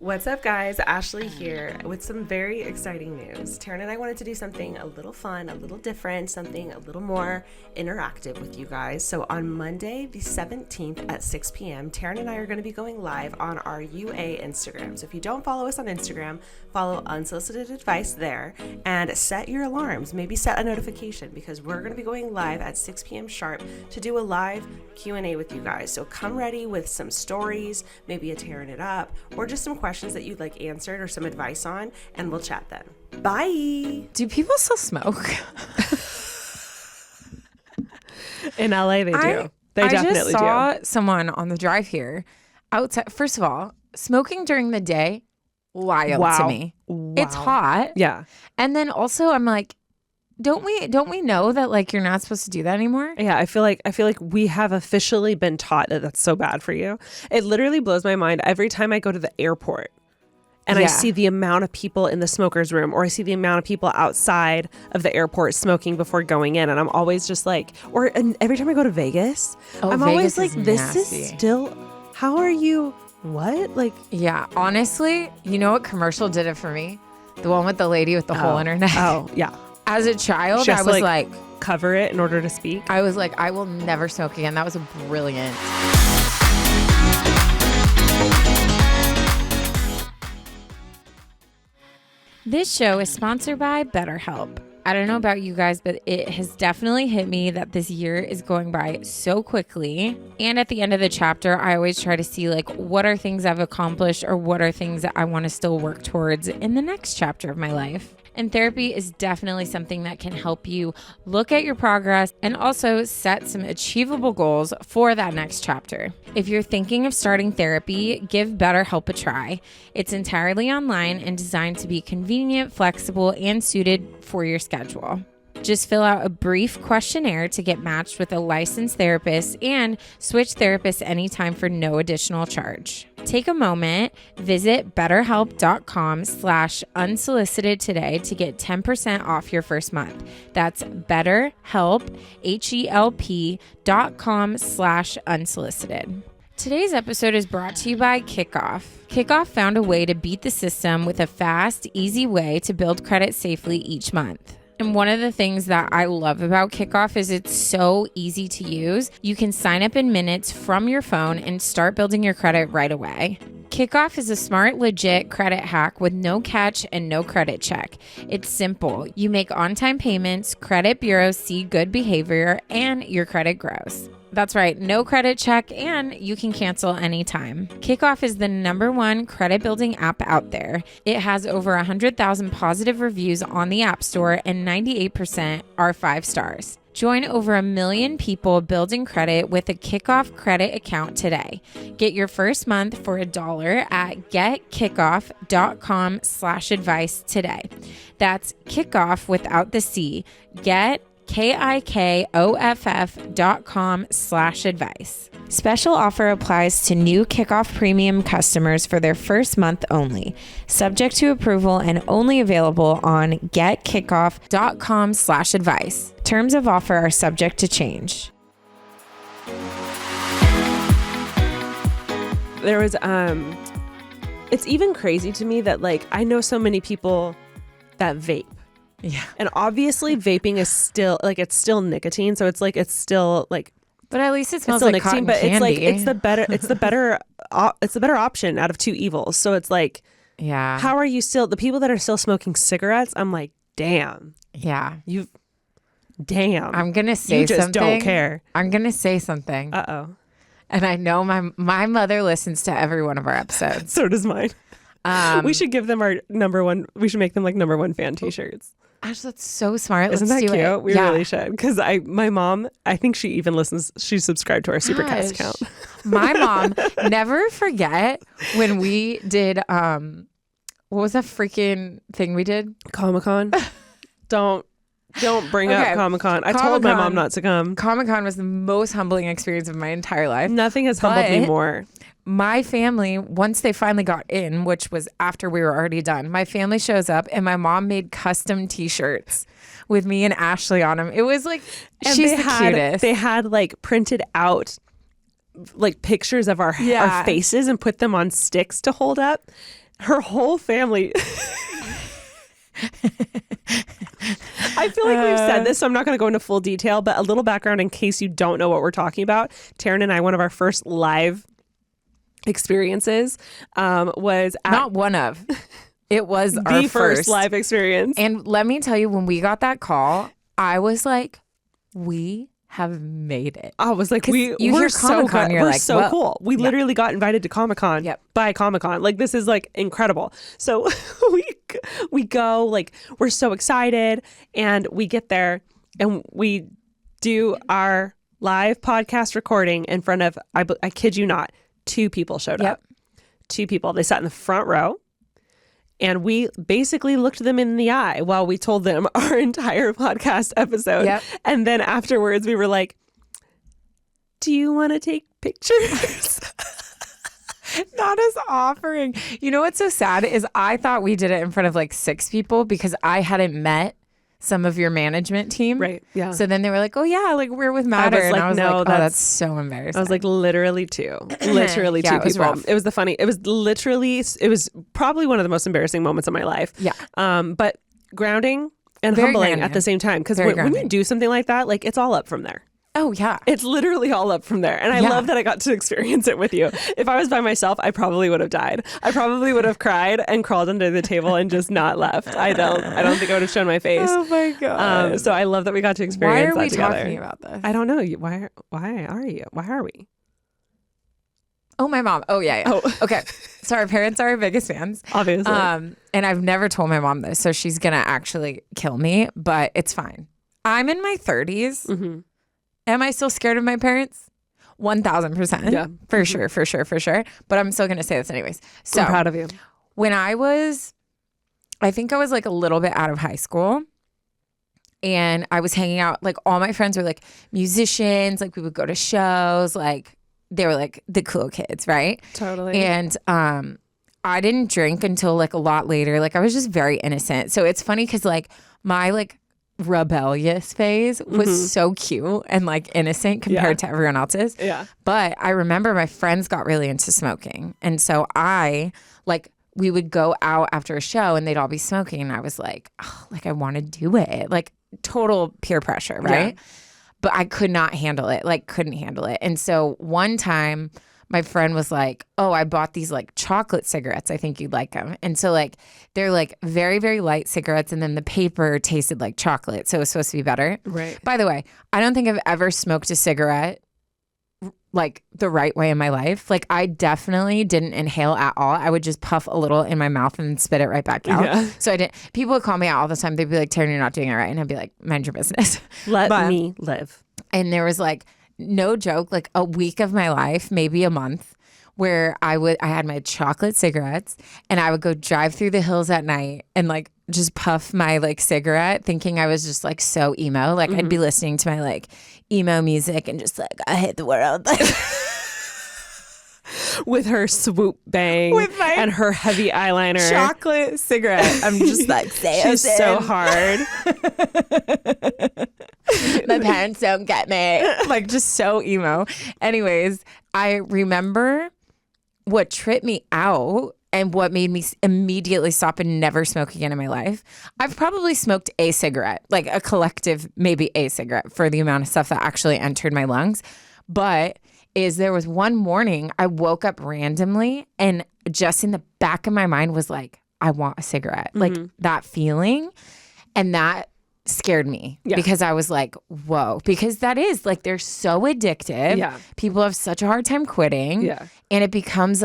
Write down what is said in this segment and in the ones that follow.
What's up, guys? Ashley here with some very exciting news. Taran and I wanted to do something a little fun, a little different, something a little more interactive with you guys. So on Monday, the 17th at 6 p.m., Taran and I are going to be going live on our UA Instagram. So if you don't follow us on Instagram, follow Unsolicited Advice there and set your alarms. Maybe set a notification because we're going to be going live at 6 p.m. sharp to do a live Q&A with you guys. So come ready with some stories, maybe a tearing it up, or just some questions that you'd like answered or some advice on, and we'll chat then. Bye. Do people still smoke? In LA, they do. They I definitely just saw someone on the drive here outside. First of all, smoking during the day, wild to me. Wow. It's hot. Yeah. And then also I'm like, don't we know that like you're not supposed to do that anymore? Yeah, I feel like we have officially been taught that that's so bad for you. It literally blows my mind every time I go to the airport and I see the amount of people in the smokers room, or I see the amount of people outside of the airport smoking before going in, and I'm always just like, and every time I go to Vegas, I'm Vegas always like, this is still, how are you, what? Like, yeah, honestly, you know what commercial did it for me? The one with the lady with the hole in her neck. Oh, yeah. As a child, I was like, cover it in order to speak. I was like, I will never smoke again. That was brilliant. This show is sponsored by BetterHelp. I don't know about you guys, but it has definitely hit me that this year is going by so quickly. And at the end of the chapter, I always try to see like, what are things I've accomplished or what are things that I want to still work towards in the next chapter of my life. And therapy is definitely something that can help you look at your progress and also set some achievable goals for that next chapter. If you're thinking of starting therapy, give BetterHelp a try. It's entirely online and designed to be convenient, flexible, and suited for your schedule. Just fill out a brief questionnaire to get matched with a licensed therapist and switch therapists anytime for no additional charge. Take a moment, visit betterhelp.com/unsolicited today to get 10% off your first month. That's BetterHelp, HELP.com/unsolicited. Today's episode is brought to you by Kickoff. Kickoff found a way to beat the system with a fast, easy way to build credit safely each month. And one of the things that I love about Kickoff is it's so easy to use. You can sign up in minutes from your phone and start building your credit right away. Kickoff is a smart, legit credit hack with no catch and no credit check. It's simple. You make on-time payments, credit bureaus see good behavior, and your credit grows. That's right, no credit check, and you can cancel anytime. Kickoff is the #1 credit building app out there. It has over 100,000 positive reviews on the App Store, and 98% are 5 stars. Join over 1 million people building credit with a Kickoff credit account today. Get your first month for $1 at getkickoff.com/advice today. That's Kickoff without the C. KIKOFF.com/advice. Special offer applies to new Kickoff Premium customers for their first month only. Subject to approval and only available on getkickoff.com/advice. Terms of offer are subject to change. There was, it's even crazy to me that like, I know so many people that vape. Yeah. And obviously vaping is still like, it's still nicotine. So it's like, it's still like, but at least it smells like nicotine, cotton candy. But candy. it's the better option out of two evils. So it's like, yeah. How are you still, the people that are still smoking cigarettes? I'm like, damn. Yeah. Damn. I'm going to say you just something. don't care. I'm going to say something. Uh-oh. And I know my mother listens to every one of our episodes. So does mine. We should give them our #1. We should make them like #1 fan t-shirts. Ash, that's so smart. Isn't Let's that do cute? it. We really should. Because my mom, I think she even listens. She's subscribed to our Supercast account. My mom, never forget when we did, what was that freaking thing we did? Comic-Con. Don't bring up Comic-Con. I told my mom not to come. Comic-Con was the most humbling experience of my entire life. Nothing has humbled me more. My family, once they finally got in, which was after we were already done, my family shows up and my mom made custom t-shirts with me and Ashley on them. It was like, and she's the cutest. They had like printed out like pictures of our faces and put them on sticks to hold up. her whole family. I feel like we've said this, so I'm not going to go into full detail, but a little background in case you don't know what we're talking about. Taryne and I, one of our first live experiences was at Not one of. It was the our first live experience. And let me tell you, when we got that call, I was like, we have made it. I was like, You we're hear so Comic-Con, good. you're We're like, so whoa. cool. We literally got invited to Comic-Con by Comic-Con. Like, this is like incredible. So we go, like, we're so excited, and we get there and we do our live podcast recording in front of, I kid you not, 2 people showed up. 2 people. They sat in the front row. And we basically looked them in the eye while we told them our entire podcast episode. Yep. And then afterwards, we were like, do you want to take pictures? Not us offering. You know what's so sad is I thought we did it in front of like 6 people because I hadn't met some of your management team. Right. Yeah. So then they were like, oh yeah, like we're with Matter. I was like, and I was no, like, oh, that's so embarrassing. I was like, literally 2. Literally 2 it was people. rough. It was probably one of the most embarrassing moments of my life. Yeah. But grounding and Very humbling grounding. at the same time. Because when you do something like that, like, it's all up from there. Oh, yeah. It's literally all up from there. And I love that I got to experience it with you. If I was by myself, I probably would have died. I probably would have cried and crawled under the table and just not left. I don't think I would have shown my face. Oh my God. So I love that we got to experience that together. Why are we talking about this? I don't know. Why are you? Why are we? Oh, my mom. Oh, yeah. Oh. Okay. So our parents are our biggest fans. Obviously. And I've never told my mom this, so she's going to actually kill me, but it's fine. I'm in my 30s. Mm-hmm. Am I still scared of my parents? 1,000%. Yeah. For sure. But I'm still going to say this anyways. So I'm proud of you. When I think I was like a little bit out of high school, and I was hanging out, like all my friends were like musicians, like we would go to shows, like they were like the cool kids, right? Totally. And I didn't drink until like a lot later. Like I was just very innocent. So it's funny because like my like rebellious phase was so cute and like innocent compared to everyone else's. Yeah. But I remember my friends got really into smoking. And so we would go out after a show and they'd all be smoking. And I was like, oh, like I want to do it. Like total peer pressure, right? Yeah. But I could not handle it, like couldn't handle it. And so one time my friend was like, oh, I bought these like chocolate cigarettes. I think you'd like them. And so like, they're like very, very light cigarettes. And then the paper tasted like chocolate. So it was supposed to be better. Right. By the way, I don't think I've ever smoked a cigarette like the right way in my life. Like I definitely didn't inhale at all. I would just puff a little in my mouth and spit it right back out. Yeah. So I didn't. People would call me out all the time. They'd be like, Taryne, you're not doing it right. And I'd be like, mind your business. Let me live. And there was like, no joke, like a week of my life, maybe a month, where I had my chocolate cigarettes and I would go drive through the hills at night and like just puff my like cigarette thinking I was just like so emo. Like I'd be listening to my like emo music and just like, I hate the world. With her swoop bang and her heavy eyeliner. Chocolate cigarette. I'm just like, she's so hard. My parents don't get me. Like just so emo. Anyways, I remember what tripped me out and what made me immediately stop and never smoke again in my life. I've probably smoked a cigarette, like a collective, maybe a cigarette for the amount of stuff that actually entered my lungs. But there was one morning I woke up randomly and just in the back of my mind was like, I want a cigarette. Like that feeling. And that scared me because I was like, whoa, because that is like, they're so addictive. Yeah. People have such a hard time quitting. Yeah. And it becomes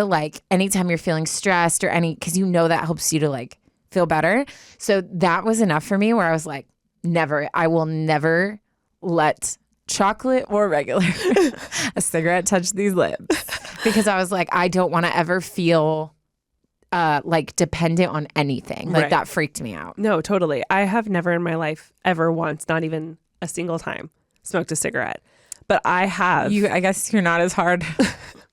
anytime you're feeling stressed or because you know that helps you to like feel better. So that was enough for me where I was like, I will never let chocolate or regular a cigarette touch these lips, because I was like, I don't want to ever feel like dependent on anything. Like that freaked me out. No, totally. I have never in my life ever once, not even a single time, smoked a cigarette. But I have. I guess you're not as hard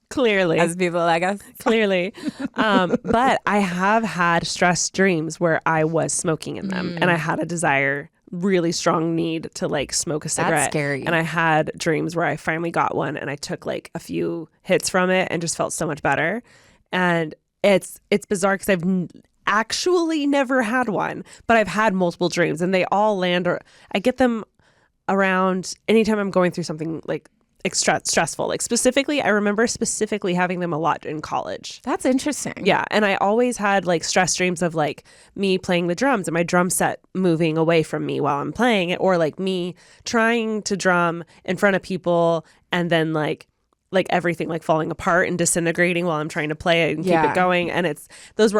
clearly as people like us. Clearly. But I have had stress dreams where I was smoking in them and I had a desire, really strong need to like smoke a cigarette. That's scary. And I had dreams where I finally got one and I took like a few hits from it and just felt so much better. And it's bizarre because I've actually never had one, but I've had multiple dreams, and they all land, or I get them around anytime I'm going through something like stressful. Like specifically, I remember specifically having them a lot in college. That's interesting. Yeah. And I always had like stress dreams of like me playing the drums and my drum set moving away from me while I'm playing it, or like me trying to drum in front of people and then like everything like falling apart and disintegrating while I'm trying to play it and keep it going. And I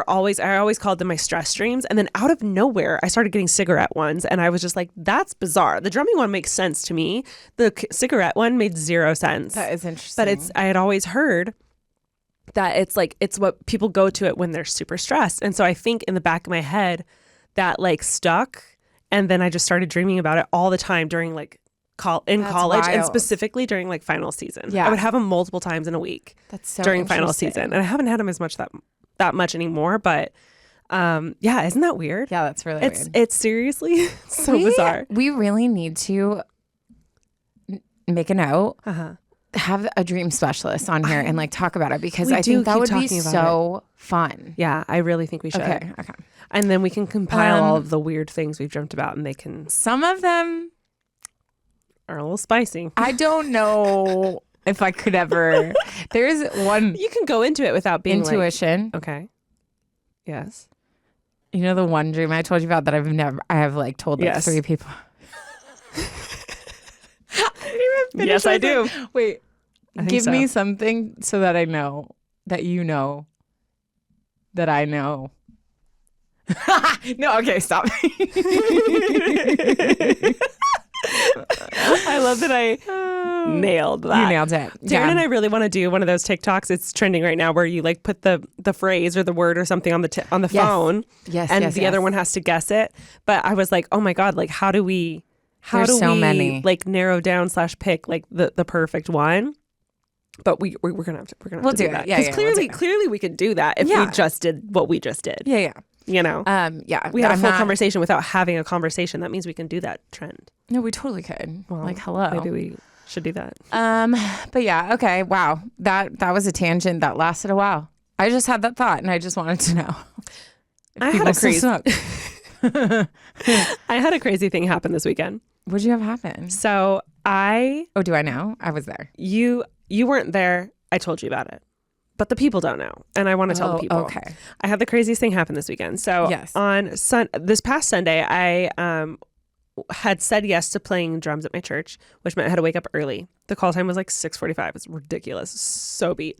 always called them my stress dreams. And then out of nowhere, I started getting cigarette ones. And I was just like, that's bizarre. The drumming one makes sense to me. The cigarette one made zero sense. That is interesting. But I had always heard that it's what people go to it when they're super stressed. And so I think in the back of my head that like stuck. And then I just started dreaming about it all the time during like college, wild. And specifically during like final season. Yeah. I would have them multiple times in a week. That's so during final season. And I haven't had them as much that much anymore, but yeah, isn't that weird? Yeah, that's really weird. It's seriously so bizarre. We really need to make a note. Have a dream specialist on here and like talk about it, because I think that would be so fun. Yeah, I really think we should. Okay. And then we can compile all of the weird things we've dreamt about, and they can. Some of them are a little spicy. I don't know if I could ever. There's one. You can go into it without being intuition. Like, okay. Yes. You know the one dream I told you about that I have like told like 3 people. I didn't even finish. Yes, I do. Wait, give me something so that I know that you know that I know. No, okay, stop. I love that I nailed that. You nailed it. Taryne and I really want to do one of those TikToks. It's trending right now where you like put the phrase or the word or something on the phone. Yes. And the other one has to guess it. But I was like, oh my God, like how do we many. Like narrow down / pick like the perfect one? But we're gonna have to do that. Yeah, clearly we could do that if we just did what we just did. Yeah. You know? We had a full conversation without having a conversation. That means we can do that trend. No, we totally could. Well, like, hello. Maybe we should do that. But yeah, okay. Wow. That was a tangent that lasted a while. I just had that thought and I just wanted to know. I had a crazy thing happen this weekend. What'd you have happen? So Oh, do I know? I was there. You weren't there. I told you about it. But the people don't know. And I want to tell the people. Okay. I had the craziest thing happen this weekend. So on this past Sunday, I had said yes to playing drums at my church, which meant I had to wake up early. The call time was like 6:45. It's ridiculous. So beat.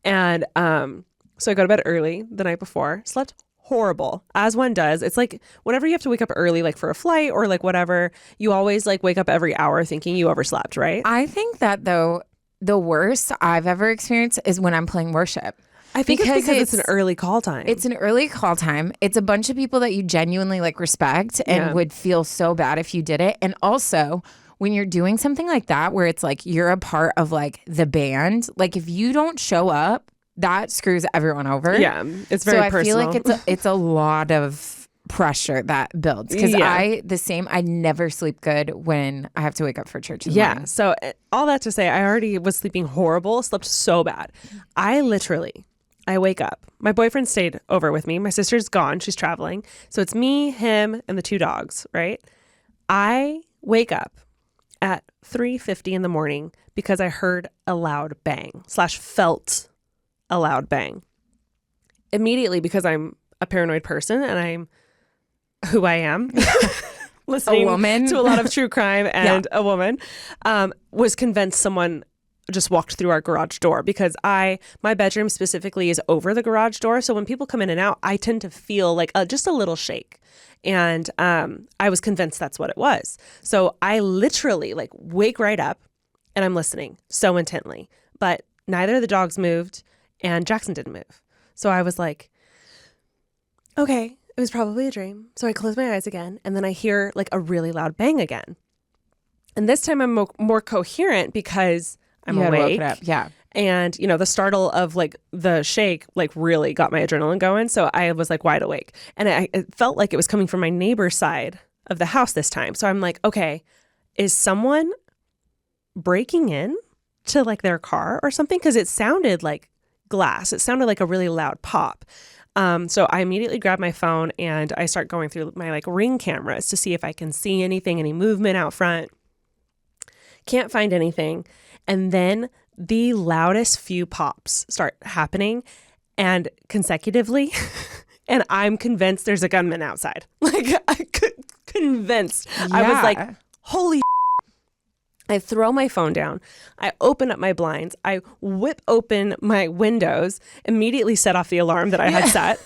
And so I go to bed early the night before, slept horrible, as one does. It's like whenever you have to wake up early, like for a flight or like whatever, you always like wake up every hour thinking you overslept, right? I think that though, the worst I've ever experienced is when I'm playing worship. I think because it's an early call time. It's an early call time. It's a bunch of people that you genuinely like respect and would feel so bad if you did it. And also when you're doing something like that, where it's like you're a part of like the band, like if you don't show up, that screws everyone over. Yeah, it's very personal. So I feel like it's a lot of pressure that builds, because I never sleep good when I have to wake up for church in the morning. So all that to say, I already was sleeping horrible, slept so bad. I wake up. My boyfriend stayed over with me. My sister's gone. She's traveling. So it's me, him, and the 2 dogs, right? I wake up at 3:50 in the morning because I heard a loud bang / felt a loud bang. Immediately, because I'm a paranoid person and I'm who I am, listening to a lot of true crime and a woman, was convinced someone just walked through our garage door, because my bedroom specifically is over the garage door. So when people come in and out, I tend to feel like just a little shake. And I was convinced that's what it was. So I literally like wake right up and I'm listening so intently, but neither of the dogs moved and Jackson didn't move. So I was like, okay, it was probably a dream. So I close my eyes again, and then I hear like a really loud bang again. And this time I'm more coherent because I'm awake. Yeah. And, you know, the startle of like the shake like really got my adrenaline going. So I was like wide awake. And it felt like it was coming from my neighbor's side of the house this time. So I'm like, okay, is someone breaking in to like their car or something? Because it sounded like glass. It sounded like a really loud pop. So I immediately grab my phone and I start going through my like Ring cameras to see if I can see anything, any movement out front. Can't find anything. And then the loudest few pops start happening and consecutively. And I'm convinced there's a gunman outside. Like, convinced. Yeah. I was like, holy I throw my phone down. I open up my blinds. I whip open my windows, immediately set off the alarm that I had set.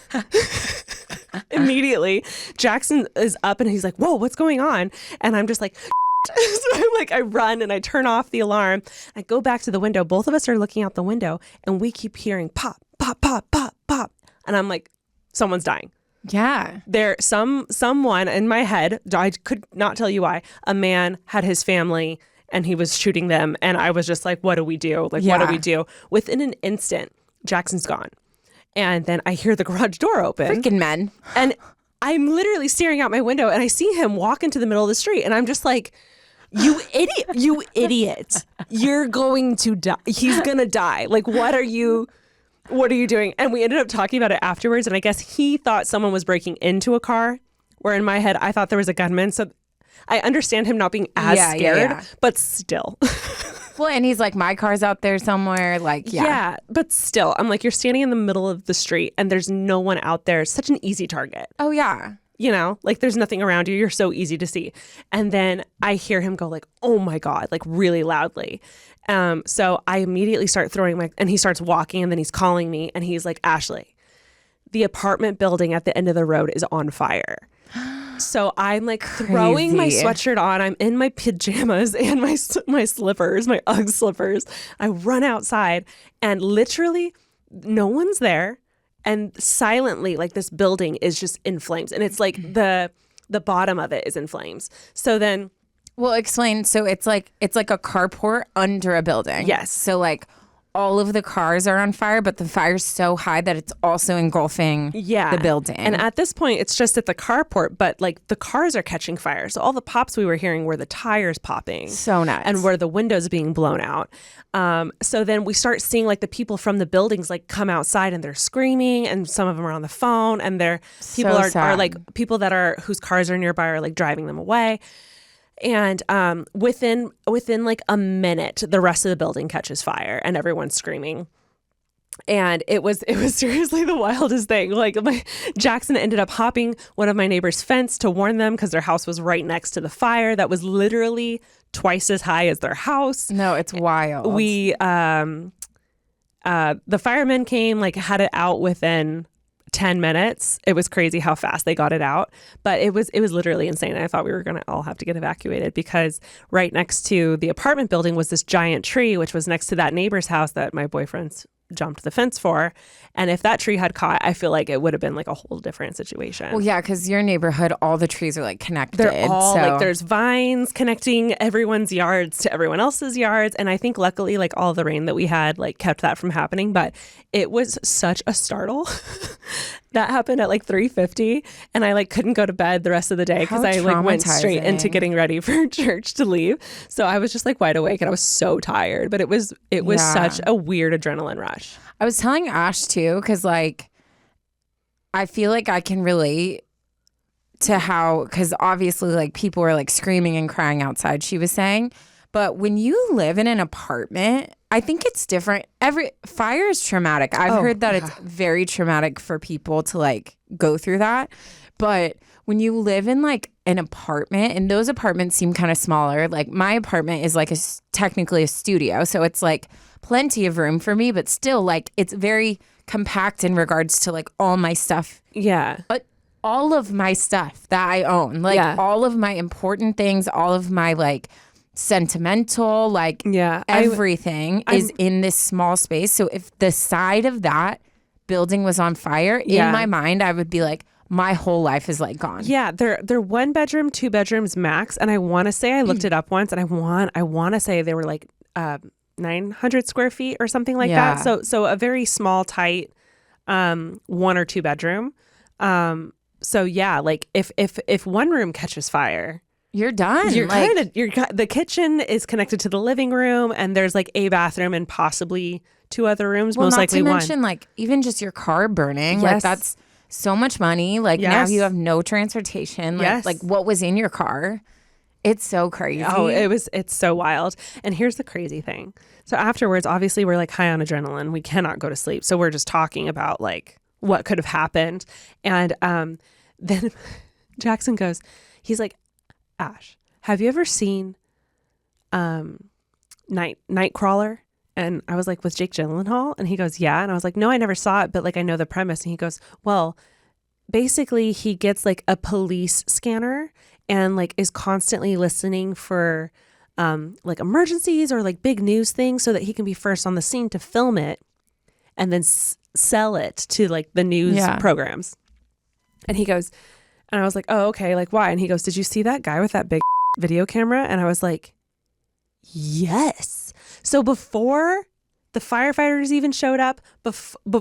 Immediately. Jackson is up and he's like, whoa, what's going on? And I'm just like, so I'm like, I run and I turn off the alarm. I go back to the window. Both of us are looking out the window and we keep hearing pop, pop, pop, pop, pop. And I'm like, someone's dying. Yeah. Someone in my head, I could not tell you why, a man had his family and he was shooting them. And I was just like, what do we do? Like, what do we do? Within an instant, Jackson's gone. And then I hear the garage door open. Freaking men. And I'm literally staring out my window and I see him walk into the middle of the street. And I'm just like, you idiot. You're going to die. He's going to die. Like, what are you doing? And we ended up talking about it afterwards. And I guess he thought someone was breaking into a car, where in my head, I thought there was a gunman. So I understand him not being as scared, but still. Well, and he's like, my car's out there somewhere. Like, yeah, but still, I'm like, you're standing in the middle of the street and there's no one out there. It's such an easy target. Oh, yeah. You know, like there's nothing around you. You're so easy to see. And then I hear him go like, oh my God, like really loudly. So I immediately start and he starts walking and then he's calling me and he's like, Ashley, the apartment building at the end of the road is on fire. So I'm like throwing my sweatshirt on. I'm in my pajamas and my slippers, my Ugg slippers. I run outside and literally no one's there. And silently, like this building is just in flames. And it's like the bottom of it is in flames. So then. Well, explain. So it's like a carport under a building. Yes. So like all of the cars are on fire, but the fire's so high that it's also engulfing the building. And at this point, it's just at the carport, but like the cars are catching fire. So all the pops we were hearing were the tires popping. So nuts. And were the windows being blown out. So then we start seeing like the people from the buildings like come outside and they're screaming and some of them are on the phone and people are like people whose cars are nearby are like driving them away. And within like a minute, the rest of the building catches fire and everyone's screaming. And it was seriously the wildest thing. Like Jackson ended up hopping one of my neighbor's fence to warn them because their house was right next to the fire that was literally twice as high as their house. No, it's wild. We the firemen came, like had it out within 10 minutes. It was crazy how fast they got it out, but it was literally insane. I thought we were going to all have to get evacuated because right next to the apartment building was this giant tree, which was next to that neighbor's house that my boyfriend's jumped the fence for. And if that tree had caught, I feel like it would have been like a whole different situation. Well, yeah, because your neighborhood, all the trees are like connected. They're all like there's vines connecting everyone's yards to everyone else's yards. And I think luckily like all the rain that we had like kept that from happening. But it was such a startle. That happened at like 3:50 and I like couldn't go to bed the rest of the day because I like went straight into getting ready for church to leave. So I was just like wide awake and I was so tired, but it was such a weird adrenaline rush. I was telling Ash too, because like I feel like I can relate to how, because obviously like people were like screaming and crying outside, she was saying. But when you live in an apartment, I think it's different. Fire is traumatic. I've heard that it's very traumatic for people to like go through that. But when you live in like an apartment, and those apartments seem kind of smaller, like my apartment is like technically a studio. So it's like plenty of room for me, but still like it's very compact in regards to like all my stuff. Yeah. But all of my stuff that I own, like all of my important things, all of my like sentimental, like everything is in this small space. So if the side of that building was on fire, in my mind, I would be like, my whole life is like gone. Yeah, they're 1 bedroom, 2 bedrooms max. And I want to say I looked it up once, and I want to say they were like 900 square feet or something like that. So a very small, tight 1 or 2 bedroom. So yeah, like if one room catches fire, you're done. The kitchen is connected to the living room and there's like a bathroom and possibly 2 other rooms, well, most not likely to one. mention, like, even just your car burning. Yes. Like, that's so much money. Like, now Yes. you have no transportation. Like, Yes. like, what was in your car? It's so crazy. Oh, it's so wild. And here's the crazy thing. So afterwards, obviously we're like high on adrenaline. We cannot go to sleep. So we're just talking about like what could have happened. And then Jackson goes, he's like, Ash, have you ever seen Nightcrawler? And I was like, with Jake Gyllenhaal? And he goes, yeah. And I was like, no, I never saw it, but like I know the premise. And he goes, well, basically he gets like a police scanner and like is constantly listening for like emergencies or like big news things so that he can be first on the scene to film it and then sell it to like the news programs. And he goes, and I was like, oh, okay, like why? And he goes, did you see that guy with that big video camera? And I was like, yes. So before the firefighters even showed up, but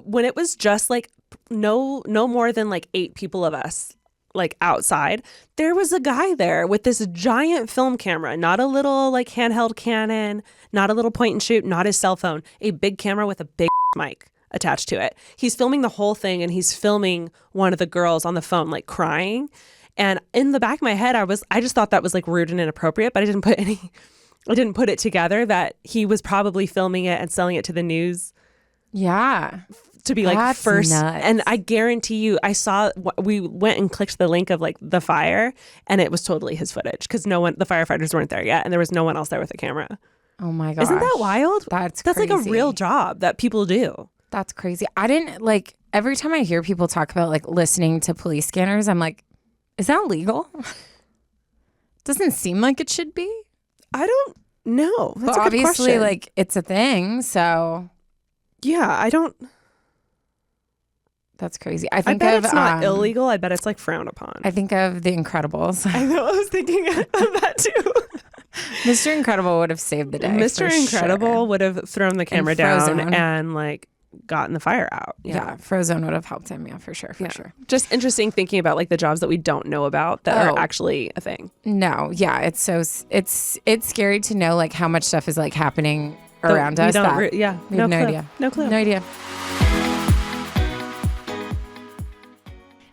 when it was just like no more than like 8 people of us like outside, there was a guy there with this giant film camera, not a little like handheld Canon, not a little point and shoot, not his cell phone, a big camera with a big mic attached to it. He's filming the whole thing, and he's filming one of the girls on the phone like crying. And in the back of my head, I just thought that was like rude and inappropriate, but I didn't put it together that he was probably filming it and selling it to the news. Yeah. To be like That's first. nuts. And I guarantee you, we went and clicked the link of like the fire, and it was totally his footage because the firefighters weren't there yet, and there was no one else there with a camera. Oh my gosh. Isn't that wild? That's like a crazy. real job that people do. That's crazy. I didn't like, every time I hear people talk about like listening to police scanners, I'm like, is that legal? Doesn't seem like it should be. I don't know. That's but a good obviously question. like it's a thing. So yeah, I don't. That's crazy. I bet it's not illegal. I bet it's like frowned upon. I think of The Incredibles. I know. I was thinking of that too. Mr. Incredible would have saved the day. Mr. Incredible would have thrown the camera down Frozone. and like gotten the fire out. Yeah, Frozone would have helped him. Yeah, for sure. Just interesting thinking about like the jobs that we don't know about that are actually a thing. No, yeah, it's scary to know like how much stuff is like happening around us. We have no idea. No idea.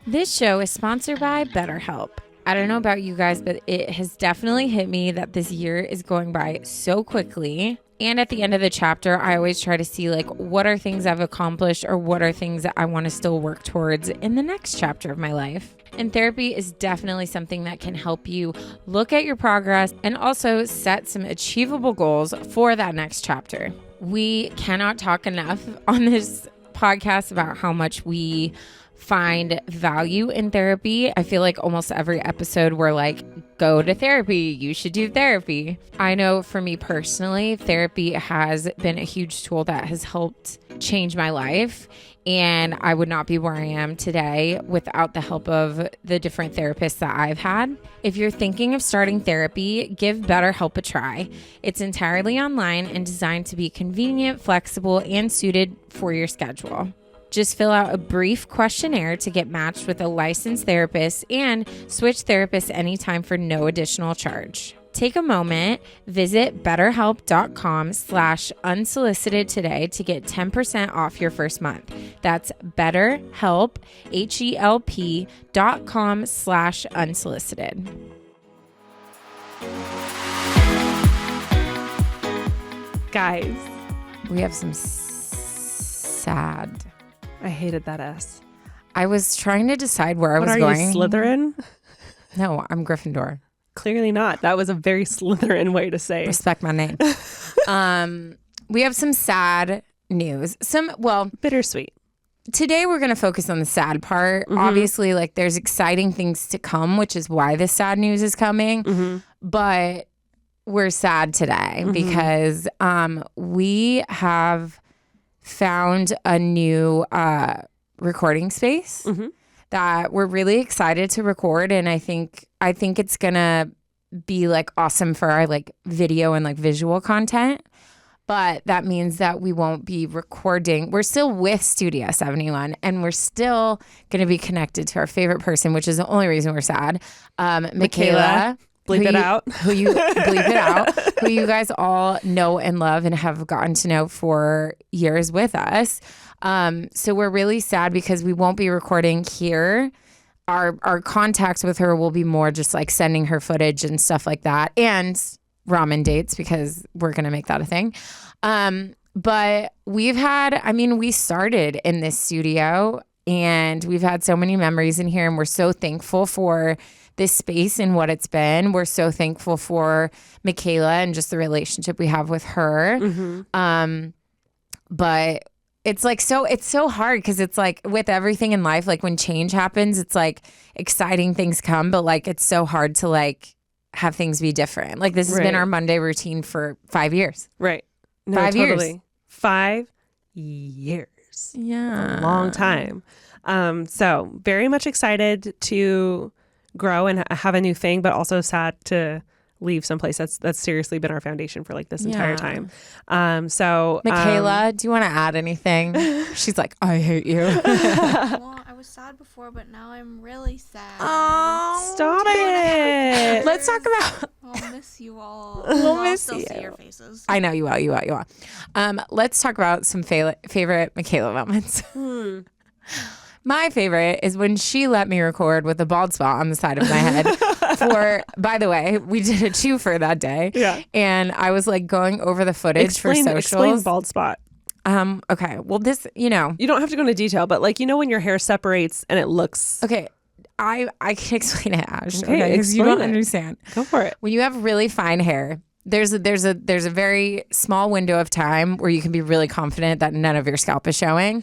This show is sponsored by BetterHelp. I don't know about you guys, but it has definitely hit me that this year is going by so quickly. And at the end of the chapter, I always try to see like what are things I've accomplished or what are things that I want to still work towards in the next chapter of my life. And therapy is definitely something that can help you look at your progress and also set some achievable goals for that next chapter. We cannot talk enough on this podcast about how much we find value in therapy. I feel like almost every episode we're like, go to therapy, you should do therapy. I know for me personally, therapy has been a huge tool that has helped change my life. And I would not be where I am today without the help of the different therapists that I've had. If you're thinking of starting therapy, give BetterHelp a try. It's entirely online and designed to be convenient, flexible, and suited for your schedule. Just fill out a brief questionnaire to get matched with a licensed therapist and switch therapists anytime for no additional charge. Take a moment, visit betterhelp.com/unsolicited today to get 10% off your first month. That's BetterHelp, HELP.com/unsolicited. Guys, we have some sad. I hated that S. I was trying to decide where I was going. What are you, Slytherin? No, I'm Gryffindor. Clearly not. That was a very Slytherin way to say. Respect my name. We have some sad news. Bittersweet. Today we're going to focus on the sad part. Mm-hmm. Obviously, like there's exciting things to come, which is why this sad news is coming. Mm-hmm. But we're sad today because we have found a new recording space that we're really excited to record, and I think it's gonna be like awesome for our like video and like visual content. But that means that we won't be recording. We're still with Studio 71, and we're still gonna be connected to our favorite person, which is the only reason we're sad. Michaela. bleep it out. Who you bleep it out. Who you guys all know and love and have gotten to know for years with us. So we're really sad because we won't be recording here. Our contacts with her will be more just like sending her footage and stuff like that, and ramen dates, because we're gonna make that a thing. But we started in this studio and we've had so many memories in here, and we're so thankful for this space and what it's been. We're so thankful for Michaela and just the relationship we have with her. Mm-hmm. But it's like, it's so hard because it's like with everything in life, like when change happens, it's like exciting things come, but like it's so hard to like have things be different. Like this has been our Monday routine for 5 years. Right. No, 5 totally. years. 5 years. Yeah. That's a long time. So very much excited to grow and have a new thing, but also sad to leave someplace that's seriously been our foundation for like this entire time. So Michaela, do you want to add anything? She's like, I hate you. Well, I was sad before, but now I'm really sad. Oh, stop it. Let's talk about. I'll miss you all. We'll miss still you. see your faces. I know you will. You will. Let's talk about some favorite Michaela moments. My favorite is when she let me record with a bald spot on the side of my head. By the way, we did a twofer that day. Yeah. And I was like going over the footage for socials. Explain bald spot. Okay. Well, this, You don't have to go into detail, but like, when your hair separates and it looks. Okay. I can explain it, Ash. Okay, because you don't understand. Go for it. When you have really fine hair, there's a very small window of time where you can be really confident that none of your scalp is showing.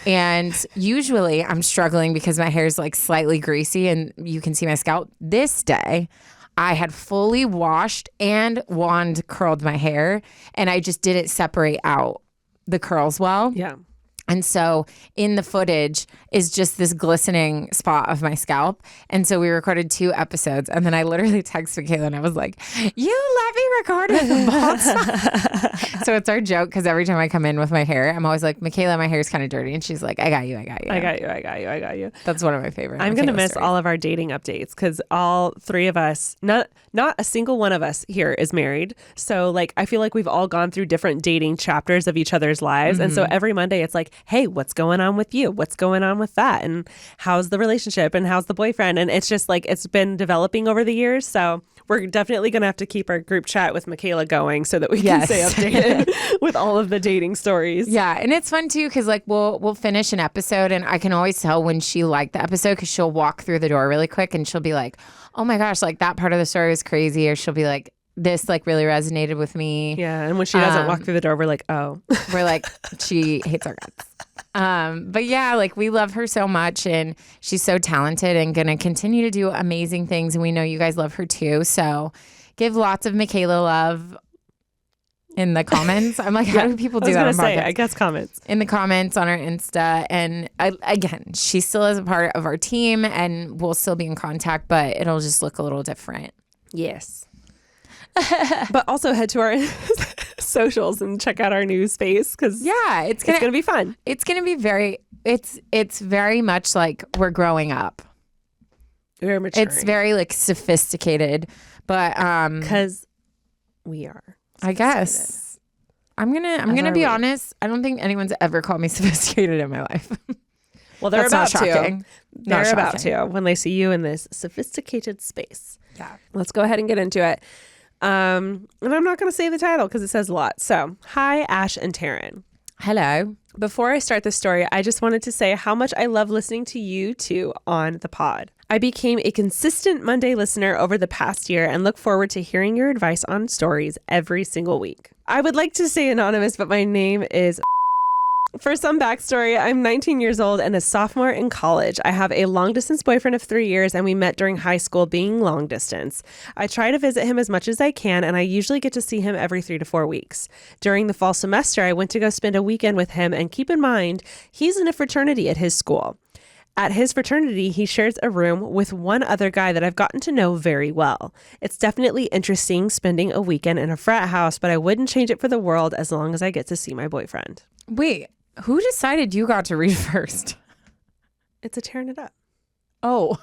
And usually I'm struggling because my hair is like slightly greasy and you can see my scalp. This day, I had fully washed and wand curled my hair, and I just didn't separate out the curls well. Yeah. And so in the footage is just this glistening spot of my scalp. And so we recorded 2 episodes. And then I literally texted Michaela and I was like, you let me record with a bald spot. So it's our joke because every time I come in with my hair, I'm always like, Michaela, my hair's kind of dirty. And she's like, I got you. I got you. That's one of my favorites. I'm going to miss all of our dating updates because all 3 of us, not a single one of us here is married. So like, I feel like we've all gone through different dating chapters of each other's lives. Mm-hmm. And so every Monday it's like, hey, what's going on with you? What's going on with that? And how's the relationship? And how's the boyfriend? And it's just like, it's been developing over the years. So we're definitely going to have to keep our group chat with Michaela going so that we can stay updated with all of the dating stories. Yeah. And it's fun too, because like we'll finish an episode and I can always tell when she liked the episode because she'll walk through the door really quick and she'll be like, oh my gosh, like that part of the story was crazy. Or she'll be like, this like really resonated with me. Yeah. And when she doesn't walk through the door, we're like, oh. We're like, she hates our guts. But yeah, like we love her so much and she's so talented and gonna continue to do amazing things. And we know you guys love her too. So give lots of Michaela love in the comments. I'm like, how do people do that on podcasts? I guess comments. In the comments on our Insta. And again, she still is a part of our team and we'll still be in contact, but it'll just look a little different. Yes. But also head to our socials and check out our new space because it's gonna be fun. It's gonna be it's very much like we're growing up. We're maturing. It's very like sophisticated, but because we are. I guess I'm gonna be honest. I don't think anyone's ever called me sophisticated in my life. Well, they're about to. They're about to when they see you in this sophisticated space. Yeah. Let's go ahead and get into it. And I'm not going to say the title because it says a lot. So, hi, Ash and Taran. Hello. Before I start the story, I just wanted to say how much I love listening to you two on the pod. I became a consistent Monday listener over the past year and look forward to hearing your advice on stories every single week. I would like to say anonymous, but my name is... For some backstory, I'm 19 years old and a sophomore in college. I have a long distance boyfriend of 3 years and we met during high school being long distance. I try to visit him as much as I can and I usually get to see him every 3 to 4 weeks. During the fall semester, I went to go spend a weekend with him and keep in mind, he's in a fraternity at his school. At his fraternity, he shares a room with one other guy that I've gotten to know very well. It's definitely interesting spending a weekend in a frat house, but I wouldn't change it for the world as long as I get to see my boyfriend. Wait. Who decided you got to read first? It's a tearing it up. Oh.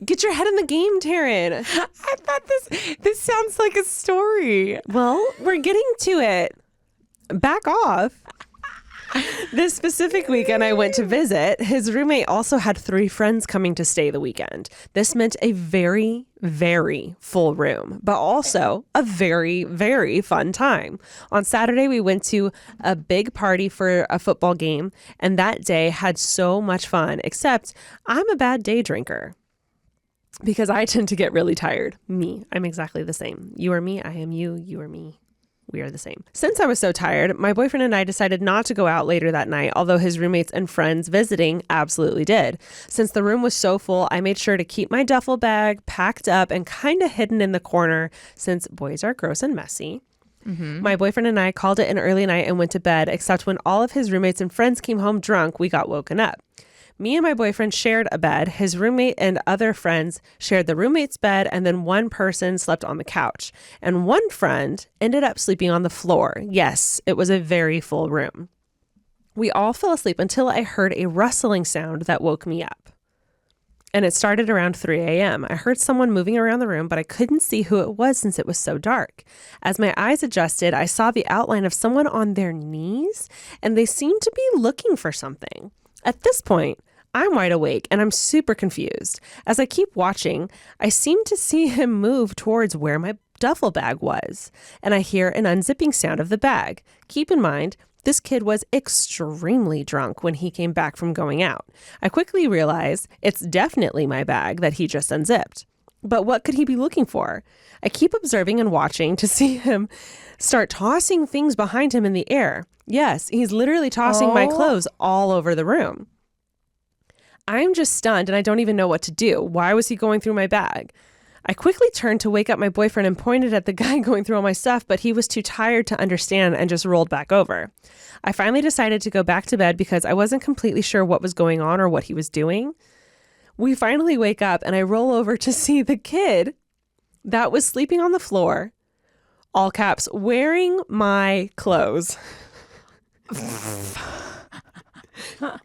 Get your head in the game, Taryne. I thought this sounds like a story. Well, we're getting to it. Back off. This specific weekend I went to visit, his roommate also had 3 friends coming to stay the weekend. This meant a very, very full room, but also a very, very fun time. On Saturday, we went to a big party for a football game, and that day had so much fun, except I'm a bad day drinker because I tend to get really tired. I'm exactly the same. You are me, I am you, you are me. We are the same. Since I was so tired, my boyfriend and I decided not to go out later that night, although his roommates and friends visiting absolutely did. Since the room was so full, I made sure to keep my duffel bag packed up and kind of hidden in the corner since boys are gross and messy. My boyfriend and I called it an early night and went to bed, except when all of his roommates and friends came home drunk, we got woken up. Me and my boyfriend shared a bed. His roommate and other friends shared the roommate's bed, and then one person slept on the couch. And one friend ended up sleeping on the floor. Yes, it was a very full room. We all fell asleep until I heard a rustling sound that woke me up. And it started around 3 a.m. I heard someone moving around the room, but I couldn't see who it was since it was so dark. As my eyes adjusted, I saw the outline of someone on their knees, and they seemed to be looking for something. At this point, I'm wide awake and I'm super confused. As I keep watching, I seem to see him move towards where my duffel bag was, and I hear an unzipping sound of the bag. Keep in mind, this kid was extremely drunk when he came back from going out. I quickly realize it's definitely my bag that he just unzipped. But what could he be looking for? I keep observing and watching to see him start tossing things behind him in the air. Yes, he's literally tossing my clothes all over the room. I'm just stunned and I don't even know what to do. Why was he going through my bag? I quickly turned to wake up my boyfriend and pointed at the guy going through all my stuff, but he was too tired to understand and just rolled back over. I finally decided to go back to bed because I wasn't completely sure what was going on or what he was doing. We finally wake up and I roll over to see the kid that was sleeping on the floor, all caps, wearing my clothes.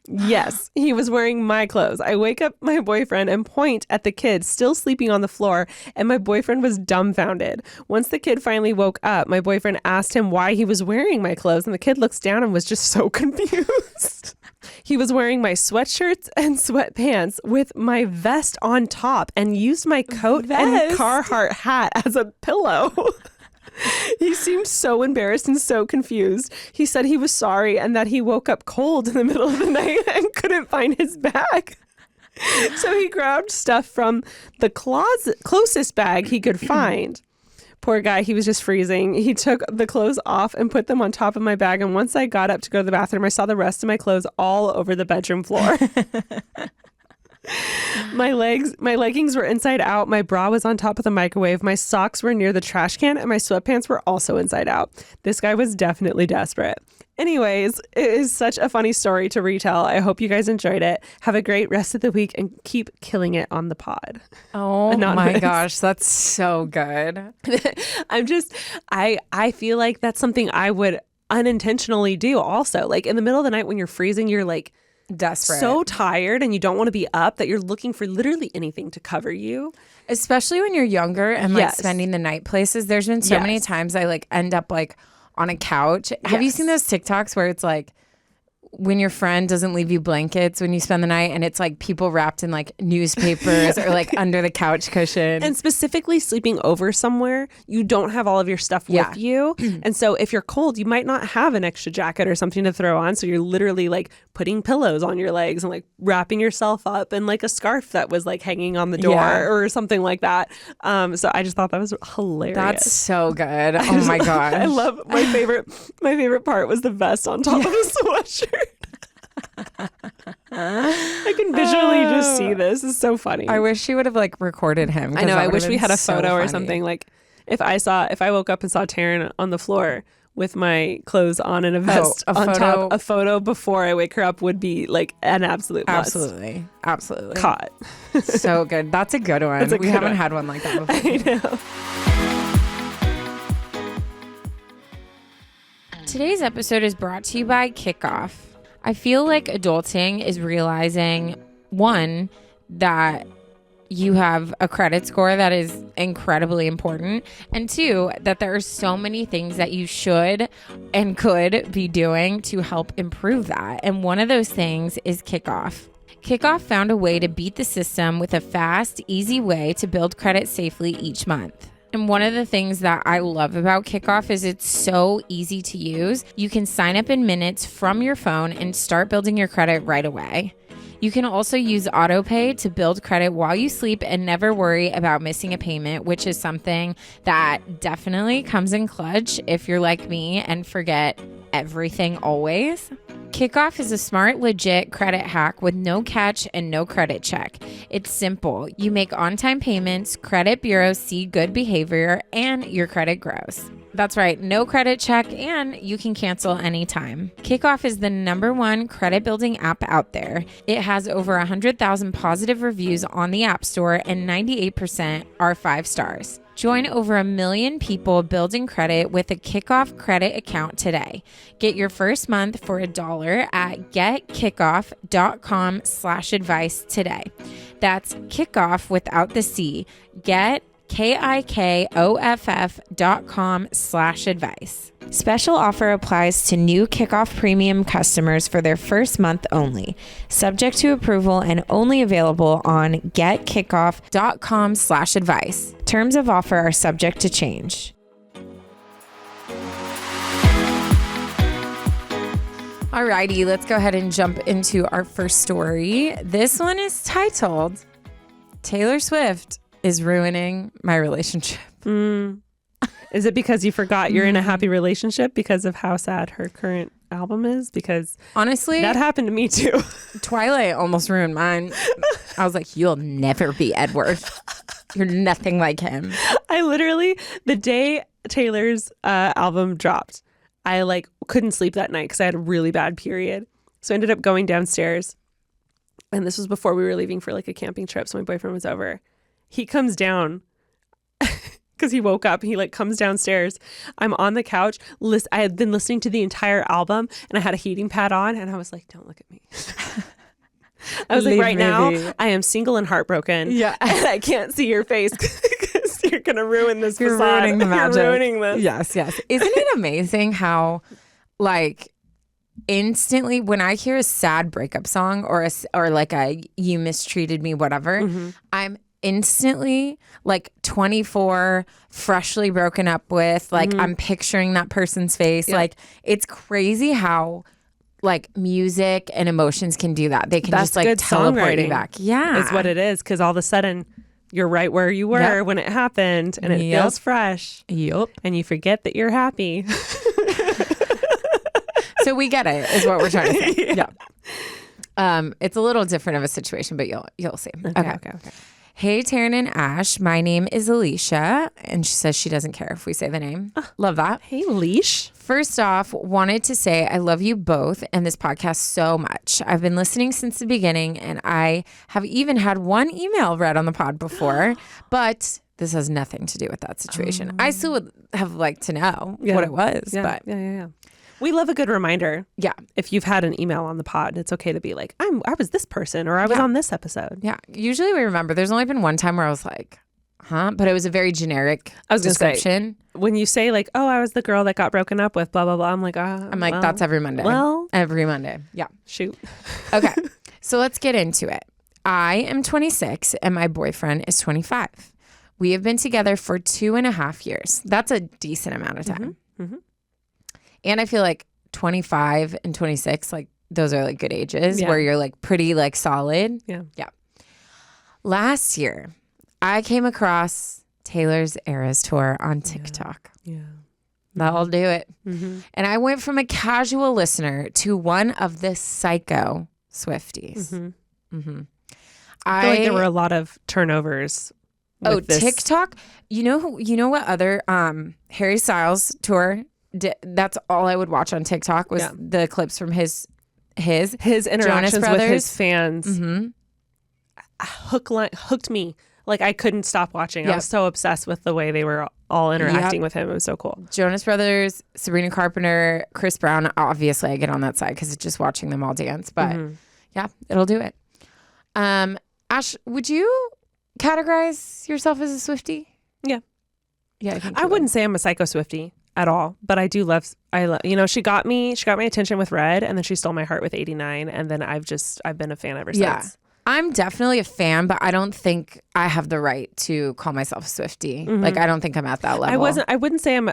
Yes, he was wearing my clothes. I wake up my boyfriend and point at the kid still sleeping on the floor, and my boyfriend was dumbfounded. Once the kid finally woke up, my boyfriend asked him why he was wearing my clothes, and the kid looks down and was just so confused. He was wearing my sweatshirts and sweatpants with my vest on top and used my coat and Carhartt hat as a pillow. He seemed so embarrassed and so confused. He said he was sorry and that he woke up cold in the middle of the night and couldn't find his bag. So he grabbed stuff from the closest bag he could find. Poor guy, he was just freezing. He took the clothes off and put them on top of my bag. And once I got up to go to the bathroom, I saw the rest of my clothes all over the bedroom floor. My leggings were inside out. My bra was on top of the microwave. My socks were near the trash can, and my sweatpants were also inside out. This guy was definitely desperate. Anyways, it is such a funny story to retell. I hope you guys enjoyed it. Have a great rest of the week and keep killing it on the pod. Oh Anonymous. My gosh, that's so good. I feel like that's something I would unintentionally do also. Like in the middle of the night when you're freezing, you're like, desperate, so tired, and you don't want to be up that you're looking for literally anything to cover you, especially when you're younger and like spending the night places. There's been so many times I like end up like on a couch. Have you seen those TikToks where it's like when your friend doesn't leave you blankets when you spend the night, and it's like people wrapped in like newspapers or like under the couch cushion, and specifically sleeping over somewhere, you don't have all of your stuff with you, and so if you're cold, you might not have an extra jacket or something to throw on, so you're literally like putting pillows on your legs and like wrapping yourself up in like a scarf that was like hanging on the door or something like that. So I just thought that was hilarious. That's so good. Oh my gosh. I love my favorite part was the vest on top of the sweatshirt. I can visually just see this. It's so funny. I wish she would have like recorded him. I know. I wish we had a photo or something. Like if I woke up and saw Taran on the floor with my clothes on and a vest on top, a photo before I wake her up would be like an absolute must. Absolutely caught. So good. That's a good one. We haven't had one like that before. I know. Today's episode is brought to you by Kickoff. I feel like adulting is realizing, one, that you have a credit score that is incredibly important. And two, that there are so many things that you should and could be doing to help improve that. And one of those things is Kickoff. Kickoff found a way to beat the system with a fast, easy way to build credit safely each month. And one of the things that I love about Kickoff is it's so easy to use. You can sign up in minutes from your phone and start building your credit right away. You can also use autopay to build credit while you sleep and never worry about missing a payment, which is something that definitely comes in clutch if you're like me and forget everything always. Kickoff is a smart, legit credit hack with no catch and no credit check. It's simple. You make on-time payments, credit bureaus see good behavior, and your credit grows. That's right, no credit check, and you can cancel anytime. Kickoff is the #1 credit building app out there. It has over 100,000 positive reviews on the App Store, and 98% are 5 stars. Join over 1 million people building credit with a Kickoff credit account today. Get your first month for $1 at getkickoff.com/advice today. That's Kickoff without the C. Get KIKOFF.com/advice. Special offer applies to new Kickoff Premium customers for their first month only. Subject to approval and only available on getkickoff.com/advice. Terms of offer are subject to change. Alrighty, let's go ahead and jump into our first story. This one is titled, Taylor Swift is ruining my relationship. Is it because you forgot you're in a happy relationship because of how sad her current album is? Because honestly, that happened to me too. Twilight almost ruined mine. I was like, you'll never be Edward. You're nothing like him. I literally, the day Taylor's album dropped, I couldn't sleep that night because I had a really bad period. So I ended up going downstairs. And this was before we were leaving for a camping trip. So my boyfriend was over. He comes down because he woke up. He comes downstairs. I'm on the couch. I had been listening to the entire album and I had a heating pad on and I was like, don't look at me. I was like, right now I am single and heartbroken. Yeah. And I can't see your face because you're going to ruin this You're facade. ruining the magic. You're ruining this. Yes, yes. Isn't it amazing how instantly when I hear a sad breakup song or a you mistreated me, whatever, I'm instantly 24, freshly broken up with, I'm picturing that person's face. Yeah. It's crazy how music and emotions can do that. They can just teleport you back. Yeah. It's what it is, because all of a sudden you're right where you were when it happened and it feels fresh. Yep. And you forget that you're happy. So we get it, is what we're trying to say. Yeah. It's a little different of a situation, but you'll see. Okay. Hey, Taryne and Ash. My name is Alicia, and she says she doesn't care if we say the name. Love that. Hey, Leash. First off, wanted to say I love you both and this podcast so much. I've been listening since the beginning, and I have even had one email read on the pod before, but this has nothing to do with that situation. I still would have liked to know what it was. But we love a good reminder. Yeah. If you've had an email on the pod, it's okay to be like, I was this person, or I was on this episode. Yeah. Usually we remember. There's only been one time where I was like, huh? But it was a very generic description. When you say I was the girl that got broken up with, blah, blah, blah. I'm like, that's every Monday. Well. Every Monday. Yeah. Shoot. Okay. So let's get into it. I am 26 and my boyfriend is 25. We have been together for 2.5 years. That's a decent amount of time. Mm-hmm. And I feel like 25 and 26, those are good ages where you're pretty solid. Yeah. Yeah. Last year, I came across Taylor's Eras Tour on TikTok. Yeah. That'll do it. Mm-hmm. And I went from a casual listener to one of the psycho Swifties. Mm-hmm. Mm-hmm. I feel like there were a lot of turnovers. TikTok. You know what other Harry Styles tour? That's all I would watch on TikTok was the clips from his interactions with his fans. Mm-hmm. Hooked me. I couldn't stop watching. I was so obsessed with the way they were all interacting with him. It was so cool. Jonas Brothers, Sabrina Carpenter, Chris Brown. Obviously, I get on that side because it's just watching them all dance. But it'll do it. Ash, would you categorize yourself as a Swiftie? Yeah. Yeah, I think I wouldn't say I'm a psycho Swiftie at all, but I do love, she got my attention with Red, and then she stole my heart with 89, and then I've been a fan ever since. Yeah. I'm definitely a fan, but I don't think I have the right to call myself a Swiftie. Like, I don't think I'm at that level. I wouldn't say I'm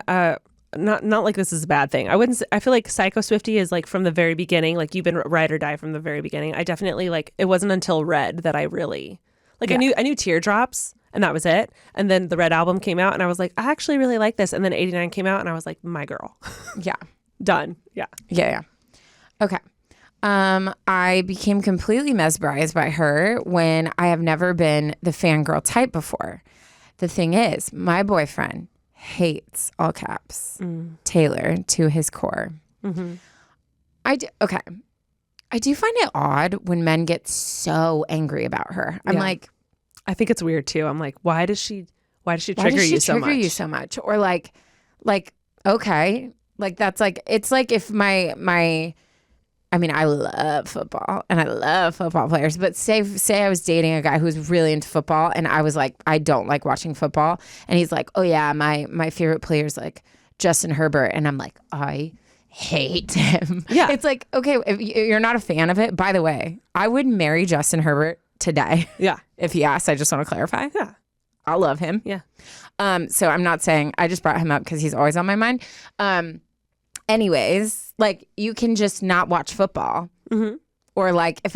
not like this is a bad thing. I feel like psycho Swiftie is like from the very beginning, like you've been ride or die from the very beginning. I definitely like, it wasn't until Red that I really like, I knew Teardrops, and that was it. And then the Red album came out, and I was like, I actually really like this. And then 89 came out, and I was like, my girl. Yeah. Done. Yeah. Yeah. Okay. I became completely mesmerized by her when I have never been the fangirl type before. The thing is, my boyfriend hates, all caps, Taylor to his core. Mm-hmm. I do find it odd when men get so angry about her. I'm like, I think it's weird too. I'm like, why does she trigger you so much? Or like, okay, like that's like, it's like if I love football and I love football players, but say I was dating a guy who's really into football and I was like, I don't like watching football. And he's like, oh yeah, my favorite player is like Justin Herbert. And I'm like, I hate him. Yeah. It's like, okay, if you're not a fan of it, by the way, I would marry Justin Herbert today. Yeah. If he asked, I just want to clarify. Yeah. I love him. Yeah. So I'm not saying, I just brought him up because he's always on my mind. Anyways, like you can just not watch football. Mm-hmm. Or like if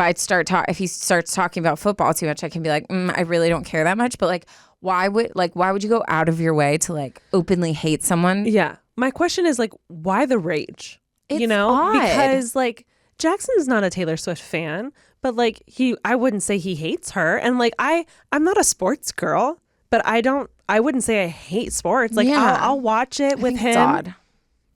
he starts talking about football too much, I can be like, I really don't care that much. But like, why would you go out of your way to like openly hate someone? Yeah. My question is like, why the rage? It's odd. Because like Jackson's not a Taylor Swift fan, but like I wouldn't say he hates her. And like I'm not a sports girl, but I wouldn't say I hate sports. Like I'll watch it with him. It's odd.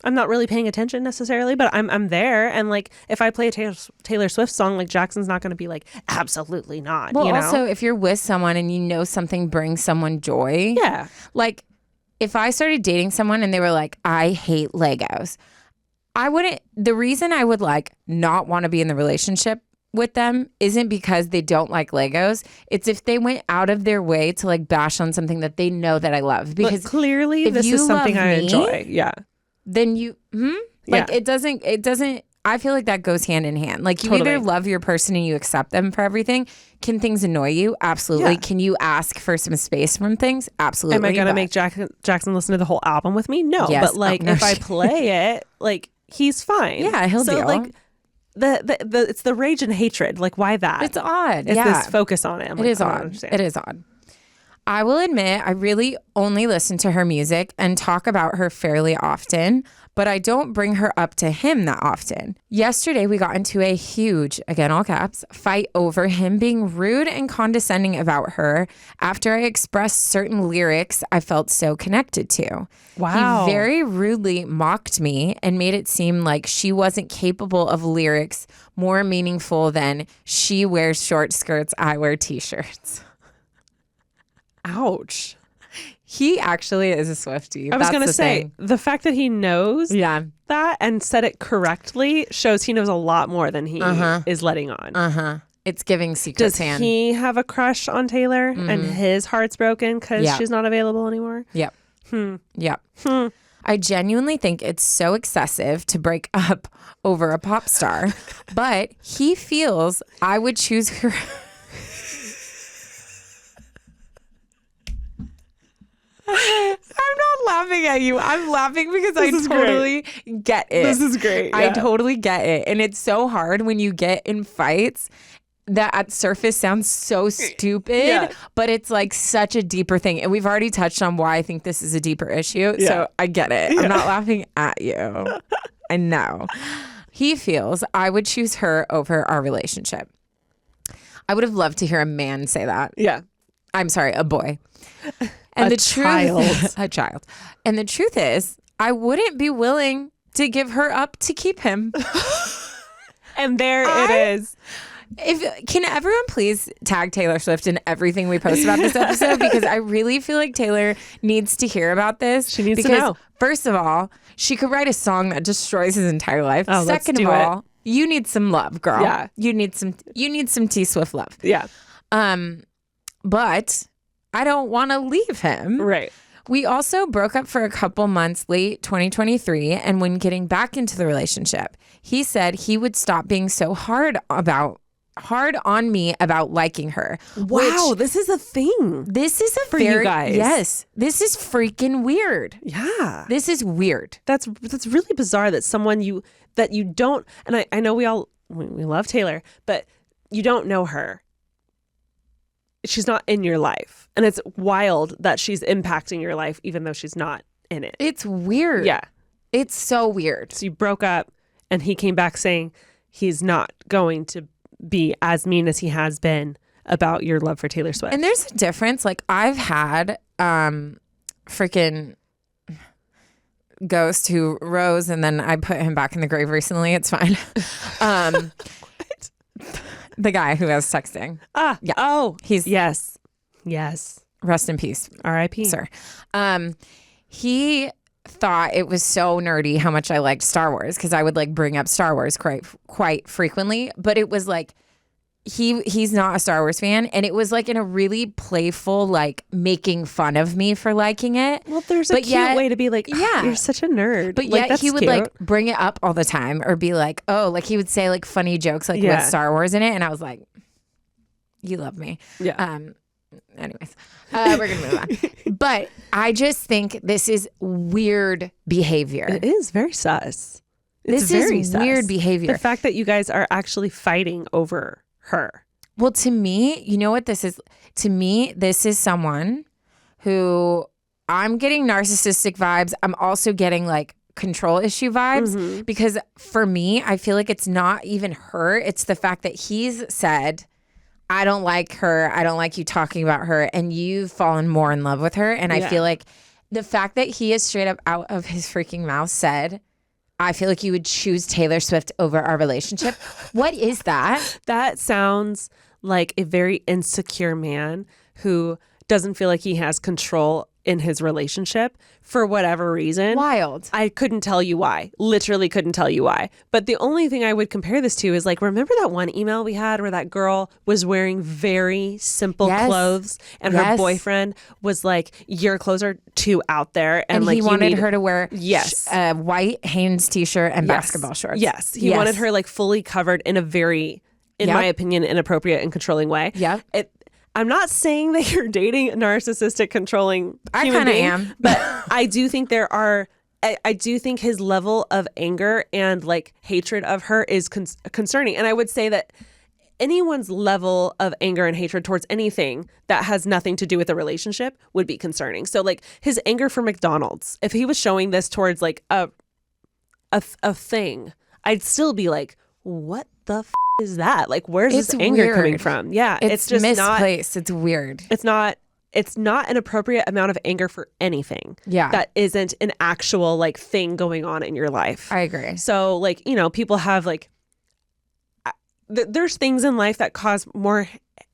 I'm not really paying attention necessarily, but I'm there. And like, if I play a Taylor Swift song, like Jackson's not going to be like, absolutely not. Well, also if you're with someone and you know something brings someone joy. Yeah. Like if I started dating someone and they were like, I hate Legos. The reason I would like not want to be in the relationship with them isn't because they don't like Legos. It's if they went out of their way to like bash on something that they know that I love. Because but clearly this is something I enjoy. Yeah. Then it doesn't, I feel like that goes hand in hand. Like you either love your person and you accept them for everything. Can things annoy you? Absolutely. Yeah. Can you ask for some space from things? Absolutely. Am I going to make Jackson listen to the whole album with me? No. Yes. But like if I play it, like he's fine. Yeah, he'll deal. Like it's the rage and hatred. Like why that? It's odd. It's this focus on it. It is odd. It is odd. I will admit I really only listen to her music and talk about her fairly often, but I don't bring her up to him that often. Yesterday, we got into a huge, again, all caps, fight over him being rude and condescending about her after I expressed certain lyrics I felt so connected to. Wow. He very rudely mocked me and made it seem like she wasn't capable of lyrics more meaningful than she wears short skirts, I wear t-shirts. Ouch. He actually is a Swiftie. I was going to say, the fact that he knows that and said it correctly shows he knows a lot more than he is letting on. It's giving secrets. Does he have a crush on Taylor and his heart's broken because she's not available anymore? Yep. Yep. I genuinely think it's so excessive to break up over a pop star, but he feels I would choose her... I'm not laughing at you. I'm laughing because I totally get it. This is great. Yeah. I totally get it. And it's so hard when you get in fights that at surface sounds so stupid, but it's like such a deeper thing. And we've already touched on why I think this is a deeper issue. Yeah. So I get it. I'm not laughing at you. I know. He feels I would choose her over our relationship. I would have loved to hear a man say that. Yeah. I'm sorry, a boy. And a child. And the truth is, I wouldn't be willing to give her up to keep him. And it is. Can everyone please tag Taylor Swift in everything we post about this episode? Because I really feel like Taylor needs to hear about this. She needs to know. First of all, she could write a song that destroys his entire life. Oh, Second of all, you need some love, girl. Yeah. You need some T Swift love. Yeah. But I don't want to leave him. Right. We also broke up for a couple months late 2023, and when getting back into the relationship, he said he would stop being so hard on me about liking her. Wow, this is a thing. This is a for you guys. Yes, this is freaking weird. Yeah. This is weird. That's really bizarre that someone that you don't, and I know we love Taylor, but you don't know her. She's not in your life. And it's wild that she's impacting your life even though she's not in it. It's weird. Yeah. It's so weird. So you broke up and he came back saying he's not going to be as mean as he has been about your love for Taylor Swift. And there's a difference. Like I've had freaking ghost who rose and then I put him back in the grave recently. It's fine. What? The guy who was texting. Yeah. Oh, he's yes. Rest in peace, R.I.P. sir. He thought it was so nerdy how much I liked Star Wars because I would like bring up Star Wars quite frequently, but it was like he's not a Star Wars fan, and it was like in a really playful, like making fun of me for liking it. Well, there's a cute way to be like, yeah, you're such a nerd. But like, yet he would cute. like bring it up all the time or be like, oh, like he would say like funny jokes like with Star Wars in it, and I was like, you love me. Yeah. Anyways, we're gonna move on. But I just think this is weird behavior. It is very sus. This is weird behavior. The fact that you guys are actually fighting over her. Well, to me, you know what this is? To me, this is someone who I'm getting narcissistic vibes. I'm also getting like control issue vibes because for me, I feel like it's not even her. It's the fact that he's said, I don't like her. I don't like you talking about her. And you've fallen more in love with her. And I feel like the fact that he is straight up out of his freaking mouth said, I feel like you would choose Taylor Swift over our relationship. What is that? That sounds like a very insecure man who doesn't feel like he has control in his relationship for whatever reason. Wild. I couldn't tell you why. Literally couldn't tell you why. But the only thing I would compare this to is like, remember that one email we had where that girl was wearing very simple clothes and her boyfriend was like, your clothes are too out there. And like he wanted her to wear a white Hanes t-shirt and basketball shorts. Yes. He wanted her like fully covered in a very, in my opinion, inappropriate and controlling way. Yeah. I'm not saying that you're dating a narcissistic, controlling I human kind of being, am. but I do think I do think his level of anger and like hatred of her is concerning. And I would say that anyone's level of anger and hatred towards anything that has nothing to do with a relationship would be concerning. So like his anger for McDonald's, if he was showing this towards like a thing, I'd still be like, what the is that? Like, where's this anger coming from? Yeah, it's just misplaced. It's weird. It's not an appropriate amount of anger for anything. Yeah, that isn't an actual like thing going on in your life. I agree. So like, you know, people have like there's things in life that cause more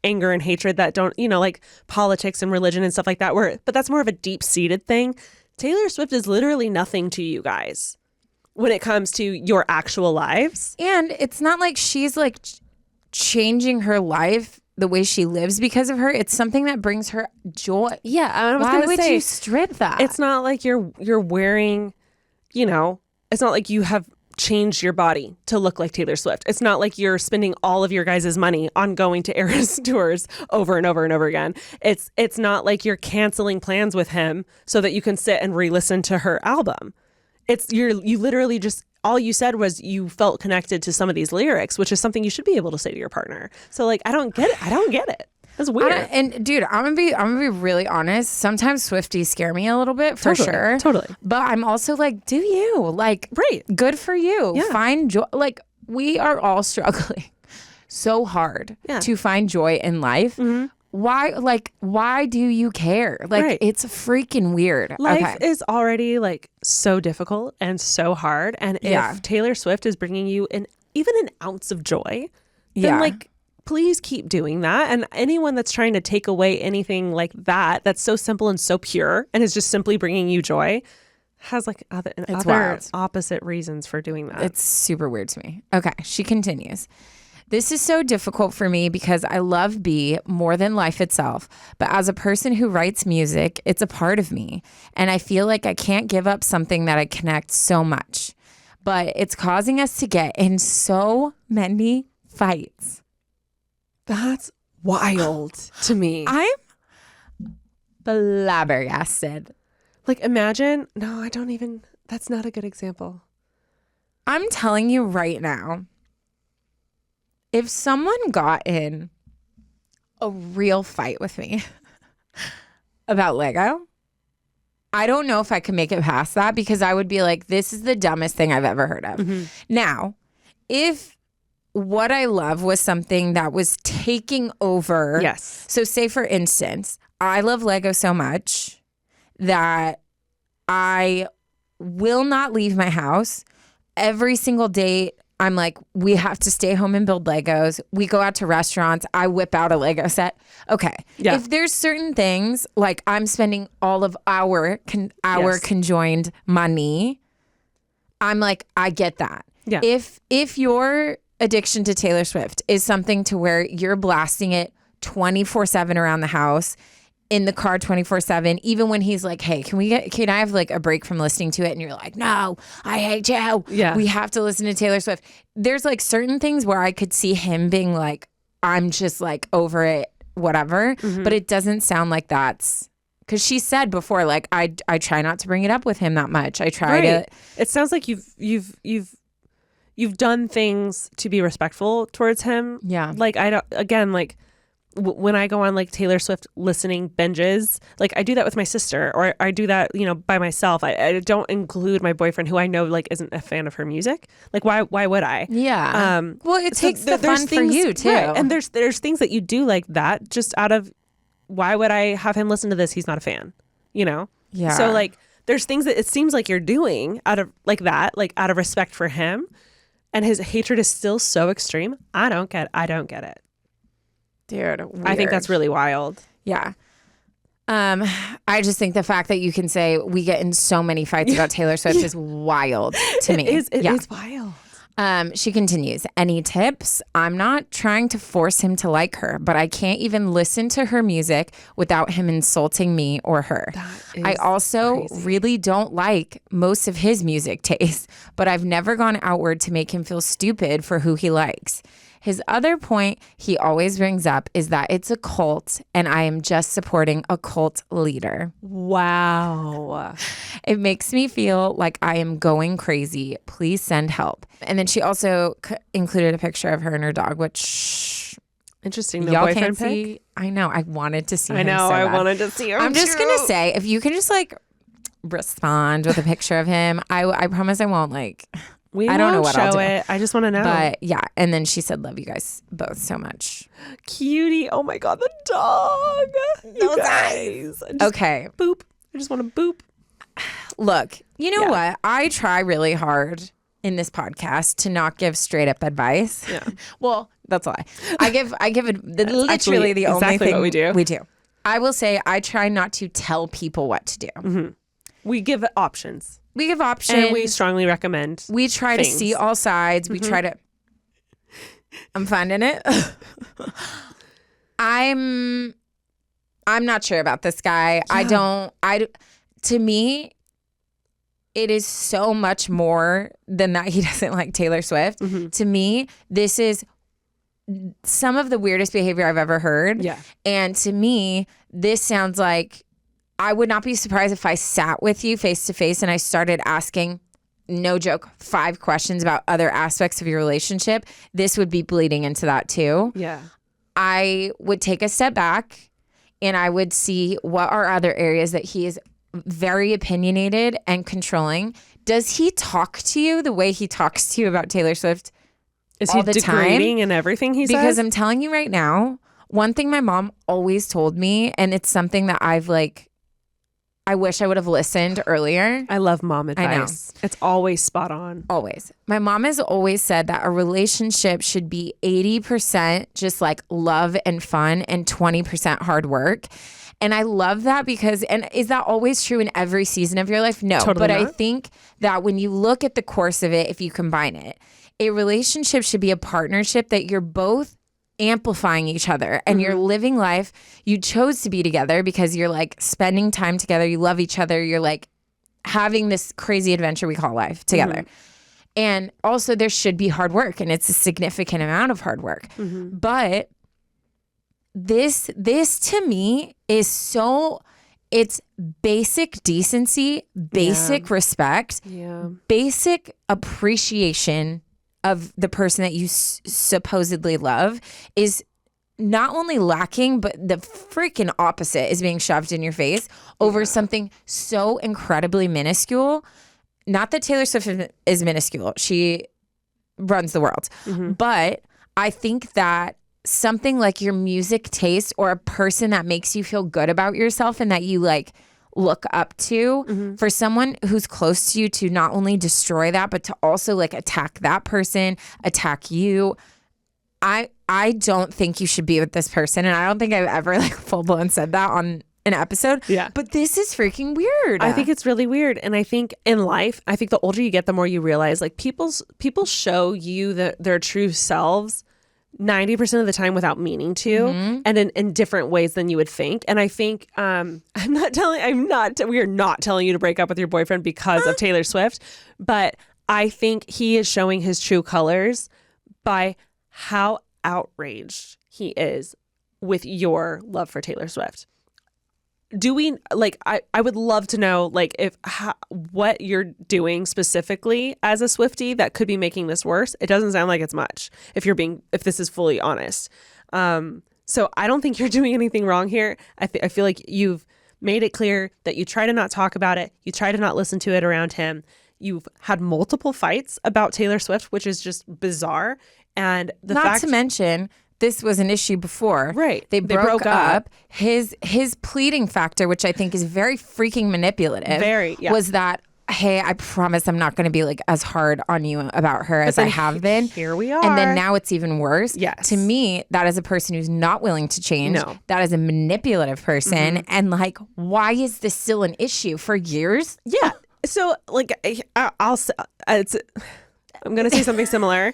anger and hatred that don't, you know, like politics and religion and stuff like that. But that's more of a deep seated thing. Taylor Swift is literally nothing to you guys when it comes to your actual lives. And it's not like she's like changing her life the way she lives because of her. It's something that brings her joy. Yeah, I was Why gonna would say, you strip that? It's not like you're wearing, you know, it's not like you have changed your body to look like Taylor Swift. It's not like you're spending all of your guys' money on going to Eras tours over and over and over again. It's not like you're canceling plans with him so that you can sit and re-listen to her album. You literally just, all you said was you felt connected to some of these lyrics, which is something you should be able to say to your partner. So like, I don't get it. That's weird. And dude, I'm gonna be really honest. Sometimes Swifties scare me a little bit, for sure. Totally. But I'm also like, do you? Like, right. Good for you. Yeah. Find joy. Like, we are all struggling so hard to find joy in life. Mm-hmm. Why do you care? Like, it's freaking weird. Life is already like so difficult and so hard. And if Taylor Swift is bringing you even an ounce of joy, then like, please keep doing that. And anyone that's trying to take away anything like that, that's so simple and so pure and is just simply bringing you joy, has like other wild. opposite reasons for doing that. It's super weird to me. Okay, she continues. This is so difficult for me because I love B more than life itself. But as a person who writes music, it's a part of me. And I feel like I can't give up something that I connect so much. But it's causing us to get in so many fights. That's wild to me. I'm flabbergasted. Like, imagine. No, I don't even. That's not a good example. I'm telling you right now, if someone got in a real fight with me about Lego, I don't know if I could make it past that because I would be like, this is the dumbest thing I've ever heard of. Mm-hmm. Now, if what I love was something that was taking over. Yes. So say, for instance, I love Lego so much that I will not leave my house. Every single day, I'm like, we have to stay home and build Legos. We go out to restaurants. I whip out a Lego set. Okay. Yeah. If there's certain things, like I'm spending all of our conjoined money, I'm like, I get that. Yeah. If your addiction to Taylor Swift is something to where you're blasting it 24/7 around the house, in the car 24/7, even when he's like, hey, can I have like a break from listening to it? And you're like, no, I hate you. Yeah. We have to listen to Taylor Swift. There's like certain things where I could see him being like, I'm just like over it, whatever. Mm-hmm. But it doesn't sound like that's because she said before, like, I try not to bring it up with him that much. I try to. It sounds like you've done things to be respectful towards him. Yeah. Like when I go on like Taylor Swift listening binges, like I do that with my sister, or I do that, by myself. I don't include my boyfriend, who I know like isn't a fan of her music. Like why would I? Yeah. Well, it takes the fun for you too. Right. And there's things that you do like that just out of, why would I have him listen to this? He's not a fan, Yeah. So like there's things that it seems like you're doing out of like that, like out of respect for him, and his hatred is still so extreme. I don't get it. Dude, weird. I think that's really wild. Yeah. I just think the fact that you can say we get in so many fights about Taylor Swift is wild to me. It is wild. She continues, any tips? I'm not trying to force him to like her, but I can't even listen to her music without him insulting me or her. I also really don't like most of his music taste, but I've never gone outward to make him feel stupid for who he likes. His other point he always brings up is that it's a cult and I am just supporting a cult leader. Wow. It makes me feel like I am going crazy. Please send help. And then she also included a picture of her and her dog, which... Interesting. No y'all boyfriend can't see. pic? I know. I wanted to see him. I know. So I bad. wanted to see him I'm just too. going to say, if you can just like respond with a picture of him, I promise I won't like... I don't know what I'll do. I just want to know. But yeah, and then she said, love you guys both so much. Cutie. Oh my God, the dog. You guys. Okay. Boop. I just want to boop. Look, you know what? I try really hard in this podcast to not give straight up advice. Yeah. Well, that's a lie. I give it literally the only thing what we do. We do. I will say I try not to tell people what to do. Mm-hmm. We give options. We give options. And we strongly recommend. We try to see all sides. We try to... I'm finding it. I'm not sure about this guy. Yeah. To me, it is so much more than that he doesn't like Taylor Swift. Mm-hmm. To me, this is some of the weirdest behavior I've ever heard. Yeah. And to me, this sounds like... I would not be surprised if I sat with you face to face and I started asking, no joke, 5 questions about other aspects of your relationship. This would be bleeding into that too. Yeah. I would take a step back and I would see what are other areas that he is very opinionated and controlling. Does he talk to you the way he talks to you about Taylor Swift? Is he degrading in everything he says? Because I'm telling you right now, one thing my mom always told me, and it's something that I've like, I wish I would have listened earlier. I love mom advice. I know. It's always spot on. Always. My mom has always said that a relationship should be 80% just like love and fun and 20% hard work. And I love that because, and is that always true in every season of your life? No. Totally but not. I think that when you look at the course of it, if you combine it, a relationship should be a partnership that you're both amplifying each other and you're living life. You chose to be together because you're like spending time together. You love each other. You're like having this crazy adventure we call life together. And also there should be hard work, and it's a significant amount of hard work. But this to me is so, it's basic decency, basic respect, basic appreciation of the person that you supposedly love is not only lacking, but the freaking opposite is being shoved in your face over something so incredibly minuscule. Not that Taylor Swift is minuscule. She runs the world. But I think that something like your music taste or a person that makes you feel good about yourself and that you like look up to, for someone who's close to you to not only destroy that, but to also like attack that person, attack you. I don't think you should be with this person. And I don't think I've ever like full blown said that on an episode. But this is freaking weird. I think it's really weird. And I think in life, I think the older you get, the more you realize like people show you their true selves 90% of the time without meaning to, and in different ways than you would think. And I think we are not telling you to break up with your boyfriend because of Taylor Swift, but I think he is showing his true colors by how outraged he is with your love for Taylor Swift. Do we like? I would love to know like what you're doing specifically as a Swiftie that could be making this worse. It doesn't sound like it's much if this is fully honest. So I don't think you're doing anything wrong here. I feel like you've made it clear that you try to not talk about it. You try to not listen to it around him. You've had multiple fights about Taylor Swift, which is just bizarre. And not to mention, this was an issue before. Right. They broke up. His pleading factor, which I think is very freaking manipulative, was that, hey, I promise I'm not going to be like as hard on you about her as I have been. Here we are. And then now it's even worse. Yes. To me, that is a person who's not willing to change. No. That is a manipulative person. And like, why is this still an issue for years? Yeah. So like, I'm going to say something similar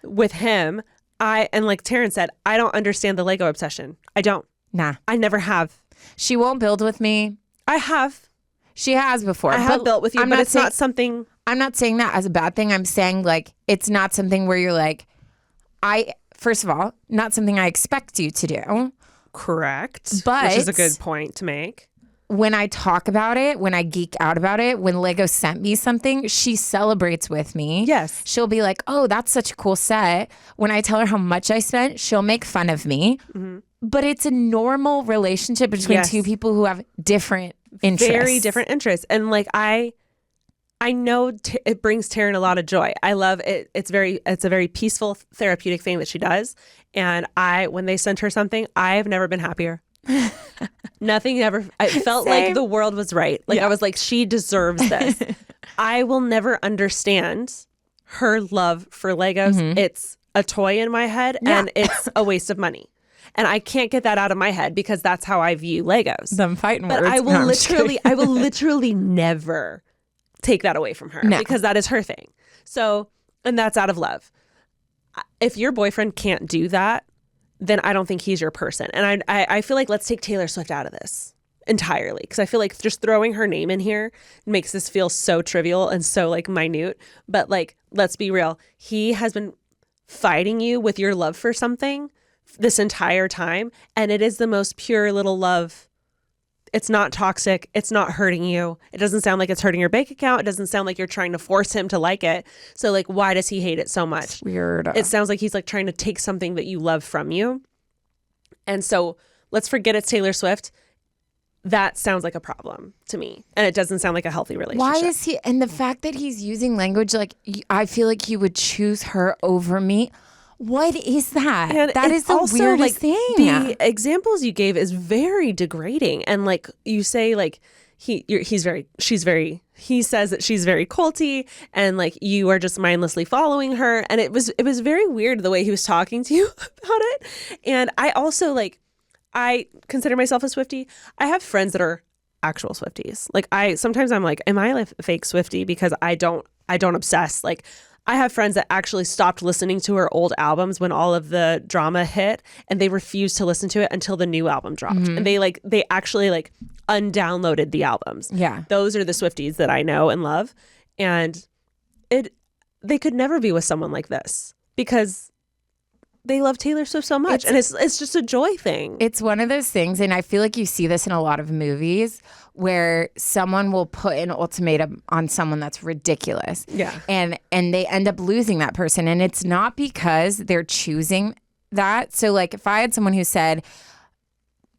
with him. And like Taran said, I don't understand the Lego obsession. I don't. Nah. I never have. She won't build with me. I have. She has before. I have built with you, but it's not something. I'm not saying that as a bad thing. I'm saying like, it's not something where you're like, first of all, not something I expect you to do. Correct. But which is a good point to make. When I talk about it, when I geek out about it, when Lego sent me something, she celebrates with me. Yes. She'll be like, oh, that's such a cool set. When I tell her how much I spent, she'll make fun of me. But it's a normal relationship between two people who have different interests. Very different interests. And like, I know it brings Taryne a lot of joy. I love it. It's a very peaceful, therapeutic thing that she does. And when they sent her something, I've never been happier. Nothing ever. I felt like the world was right. Like I was like, she deserves this. I will never understand her love for Legos. It's a toy in my head and it's a waste of money. And I can't get that out of my head because that's how I view Legos. Them fighting but words. I will literally never take that away from her because that is her thing. So, and that's out of love. If your boyfriend can't do that, then I don't think he's your person. And I feel like let's take Taylor Swift out of this entirely, because I feel like just throwing her name in here makes this feel so trivial and so like minute. But like, let's be real. He has been fighting you with your love for something this entire time. And it is the most pure little love. It's not toxic. It's not hurting you. It doesn't sound like it's hurting your bank account. It doesn't sound like you're trying to force him to like it. So like, why does he hate it so much? It's weird. It sounds like he's like trying to take something that you love from you. And so let's forget it's Taylor Swift. That sounds like a problem to me. And it doesn't sound like a healthy relationship. Why is he, and the fact that he's using language like, I feel like he would choose her over me. What is that? And that is the also, weirdest like, thing. The examples you gave is very degrading. And like you say, like he says that she's very culty and like you are just mindlessly following her. And it was very weird the way he was talking to you about it. And I also I consider myself a Swiftie. I have friends that are actual Swifties. Like sometimes I'm like, am I a fake Swiftie because I don't obsess? Like I have friends that actually stopped listening to her old albums when all of the drama hit, and they refused to listen to it until the new album dropped. And they actually like undownloaded the albums. Yeah. Those are the Swifties that I know and love. And they could never be with someone like this because they love Taylor Swift so much. And it's just a joy thing. It's one of those things, and I feel like you see this in a lot of movies where someone will put an ultimatum on someone that's ridiculous. Yeah. And they end up losing that person. And it's not because they're choosing that. So like if I had someone who said,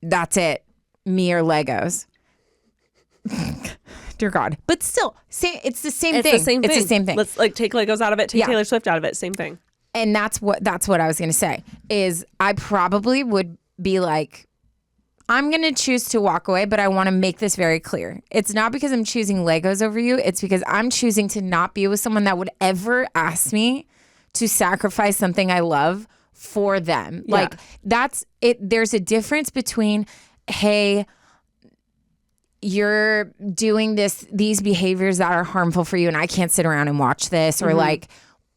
that's it, me or Legos. Dear God. But still, it's the same thing. It's the same thing. It's the same thing. Let's like take Legos out of it, take Taylor Swift out of it. Same thing. And that's what I was going to say is I probably would be like, I'm going to choose to walk away, but I want to make this very clear. It's not because I'm choosing Legos over you. It's because I'm choosing to not be with someone that would ever ask me to sacrifice something I love for them. Yeah. Like that's it. There's a difference between, hey, you're doing these behaviors that are harmful for you and I can't sit around and watch this, or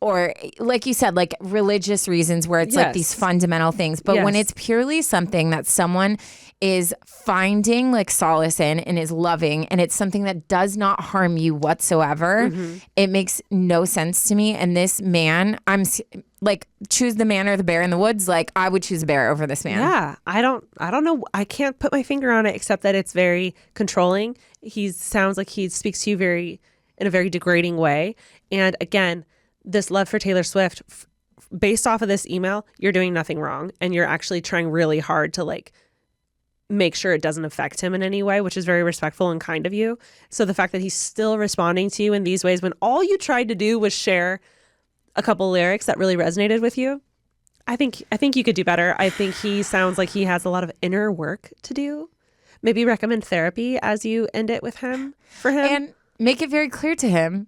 or like you said, like religious reasons where it's like these fundamental things. But when it's purely something that someone is finding like solace in and is loving, and it's something that does not harm you whatsoever, it makes no sense to me. And this man, I'm like, choose the man or the bear in the woods. Like I would choose a bear over this man. Yeah. I don't know. I can't put my finger on it except that it's very controlling. He sounds like he speaks to you in a very degrading way. And again, this love for Taylor Swift, based off of this email, you're doing nothing wrong. And you're actually trying really hard to like make sure it doesn't affect him in any way, which is very respectful and kind of you. So the fact that he's still responding to you in these ways when all you tried to do was share a couple lyrics that really resonated with you, I think you could do better. I think he sounds like he has a lot of inner work to do. Maybe recommend therapy as you end it with him for him. And make it very clear to him,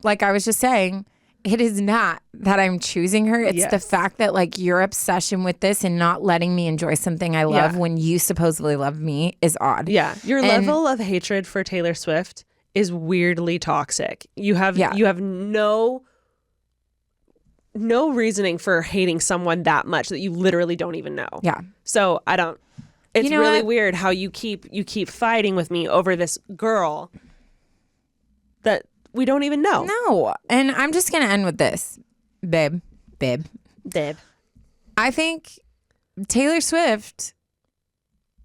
like I was just saying, it is not that I'm choosing her. It's the fact that like your obsession with this and not letting me enjoy something I love when you supposedly love me is odd. Yeah. Your level of hatred for Taylor Swift is weirdly toxic. You have no reasoning for hating someone that much that you literally don't even know. Yeah. So it's really what? weird how you keep fighting with me over this girl that we don't even know. No. And I'm just going to end with this. Babe. I think Taylor Swift,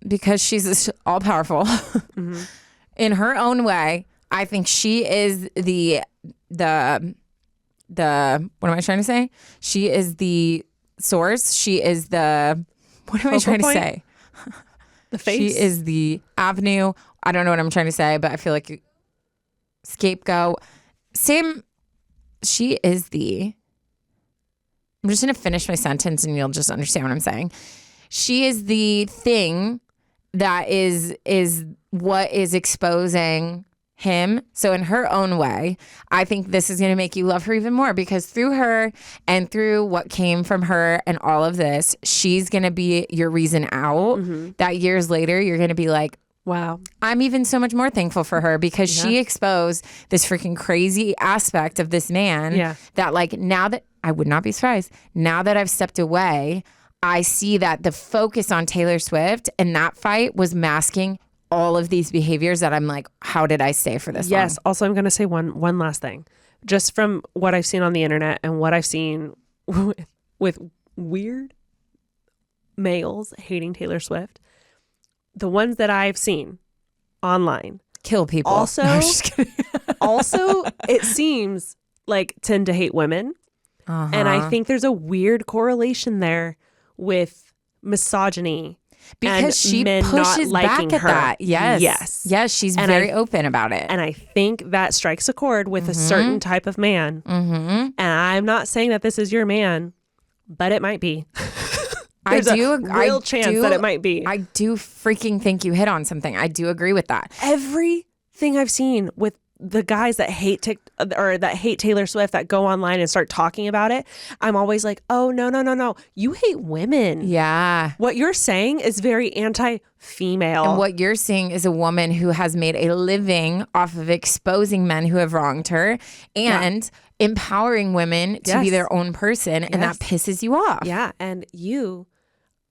because she's all powerful in her own way, I think she is the what am I trying to say? She is the source. She is the, what am I trying to say? The face. She is the avenue. I don't know what I'm trying to say, but I feel like scapegoat. She is the, I'm just going to finish my sentence and you'll just understand what I'm saying. She is the thing that is what is exposing him. So in her own way, I think this is going to make you love her even more, because through her and through what came from her and all of this, she's going to be your reason out. That years later, you're going to be like, wow, I'm even so much more thankful for her because she exposed this freaking crazy aspect of this man that like now that I would not be surprised, now that I've stepped away, I see that the focus on Taylor Swift and that fight was masking all of these behaviors that I'm like, how did I stay for this long? Also, I'm going to say one last thing. Just from what I've seen on the internet and what I've seen with weird males hating Taylor Swift, the ones that I've seen online kill people. Also, No, I'm just kidding. also, it seems like tend to hate women. And I think there's a weird correlation there with misogyny. Because she pushes back at that. Yes, she's very open about it. And I think that strikes a chord with a certain type of man. And I'm not saying that this is your man, but it might be. There's a real chance that it might be. I do freaking think you hit on something. I do agree with that. Everything I've seen with the guys that hate Taylor Swift that go online and start talking about it, I'm always like, oh, no. You hate women. Yeah. What you're saying is very anti-female. And what you're seeing is a woman who has made a living off of exposing men who have wronged her and empowering women to be their own person. And that pisses you off. Yeah. And you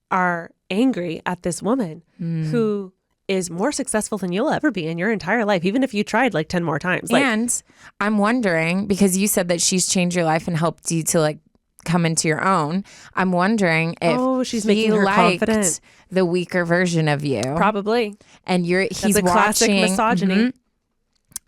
are angry at this woman who is more successful than you'll ever be in your entire life, even if you tried like 10 more times. And I'm wondering, because you said that she's changed your life and helped you to like come into your own. I'm wondering if she's making her confident. The weaker version of you. Probably. And he's That's a classic watching misogyny. Mm-hmm.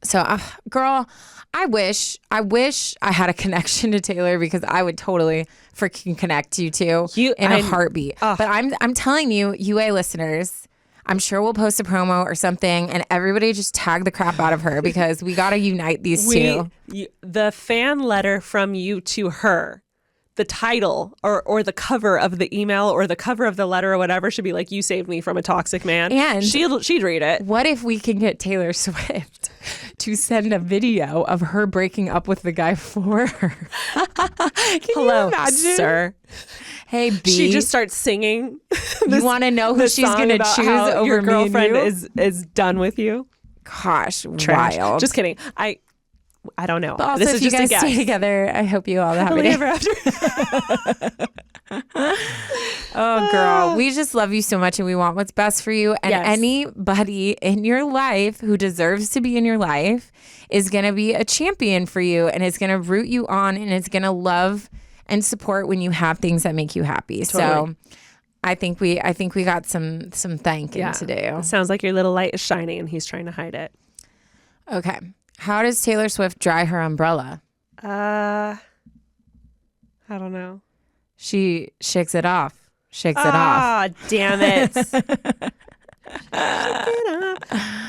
So, girl, I wish I had a connection to Taylor, because I would totally freaking connect you two in a heartbeat. But I'm telling you, UA listeners, I'm sure we'll post a promo or something, and everybody just tag the crap out of her, because we got to unite these two. The fan letter from you to her, the title or the cover of the email or the cover of the letter or whatever should be like, you saved me from a toxic man. And she'd read it. What if we can get Taylor Swift to send a video of her breaking up with the guy for her? Hello, sir. Hey, B. She just starts singing. You want to know who she's going to choose over your girlfriend me and you? is done with you? Gosh, Trash. wild. Just kidding. I don't know. But also, this is if you just guys stay together, I hope you all have happily it. ever after. Oh, girl, we just love you so much, and we want what's best for you. And anybody in your life who deserves to be in your life is going to be a champion for you, and is going to root you on, and is going to love and support when you have things that make you happy. Totally. So I think we got some thanking to do. It sounds like your little light is shining and he's trying to hide it. Okay. How does Taylor Swift dry her umbrella? I don't know. She shakes it off. Shakes it off. Ah, damn it. Shake it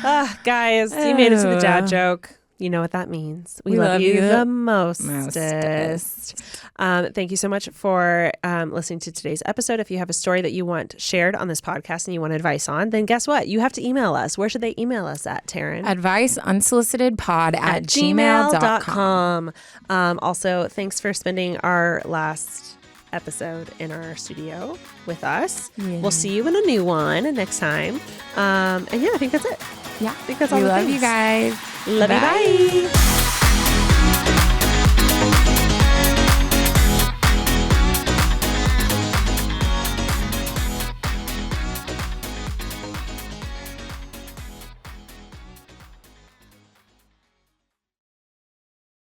off. Guys, you made it to the dad joke. You know what that means. We love you the mostest. Thank you so much for listening to today's episode. If you have a story that you want shared on this podcast and you want advice on, then guess what? You have to email us. Where should they email us at, Taran? Advice unsolicitedpod@gmail.com. Also, thanks for spending our last episode in our studio with us. Yeah. We'll see you in a new one next time. And I think that's it. Yeah. I think that's all. We love you guys. Love you. Bye.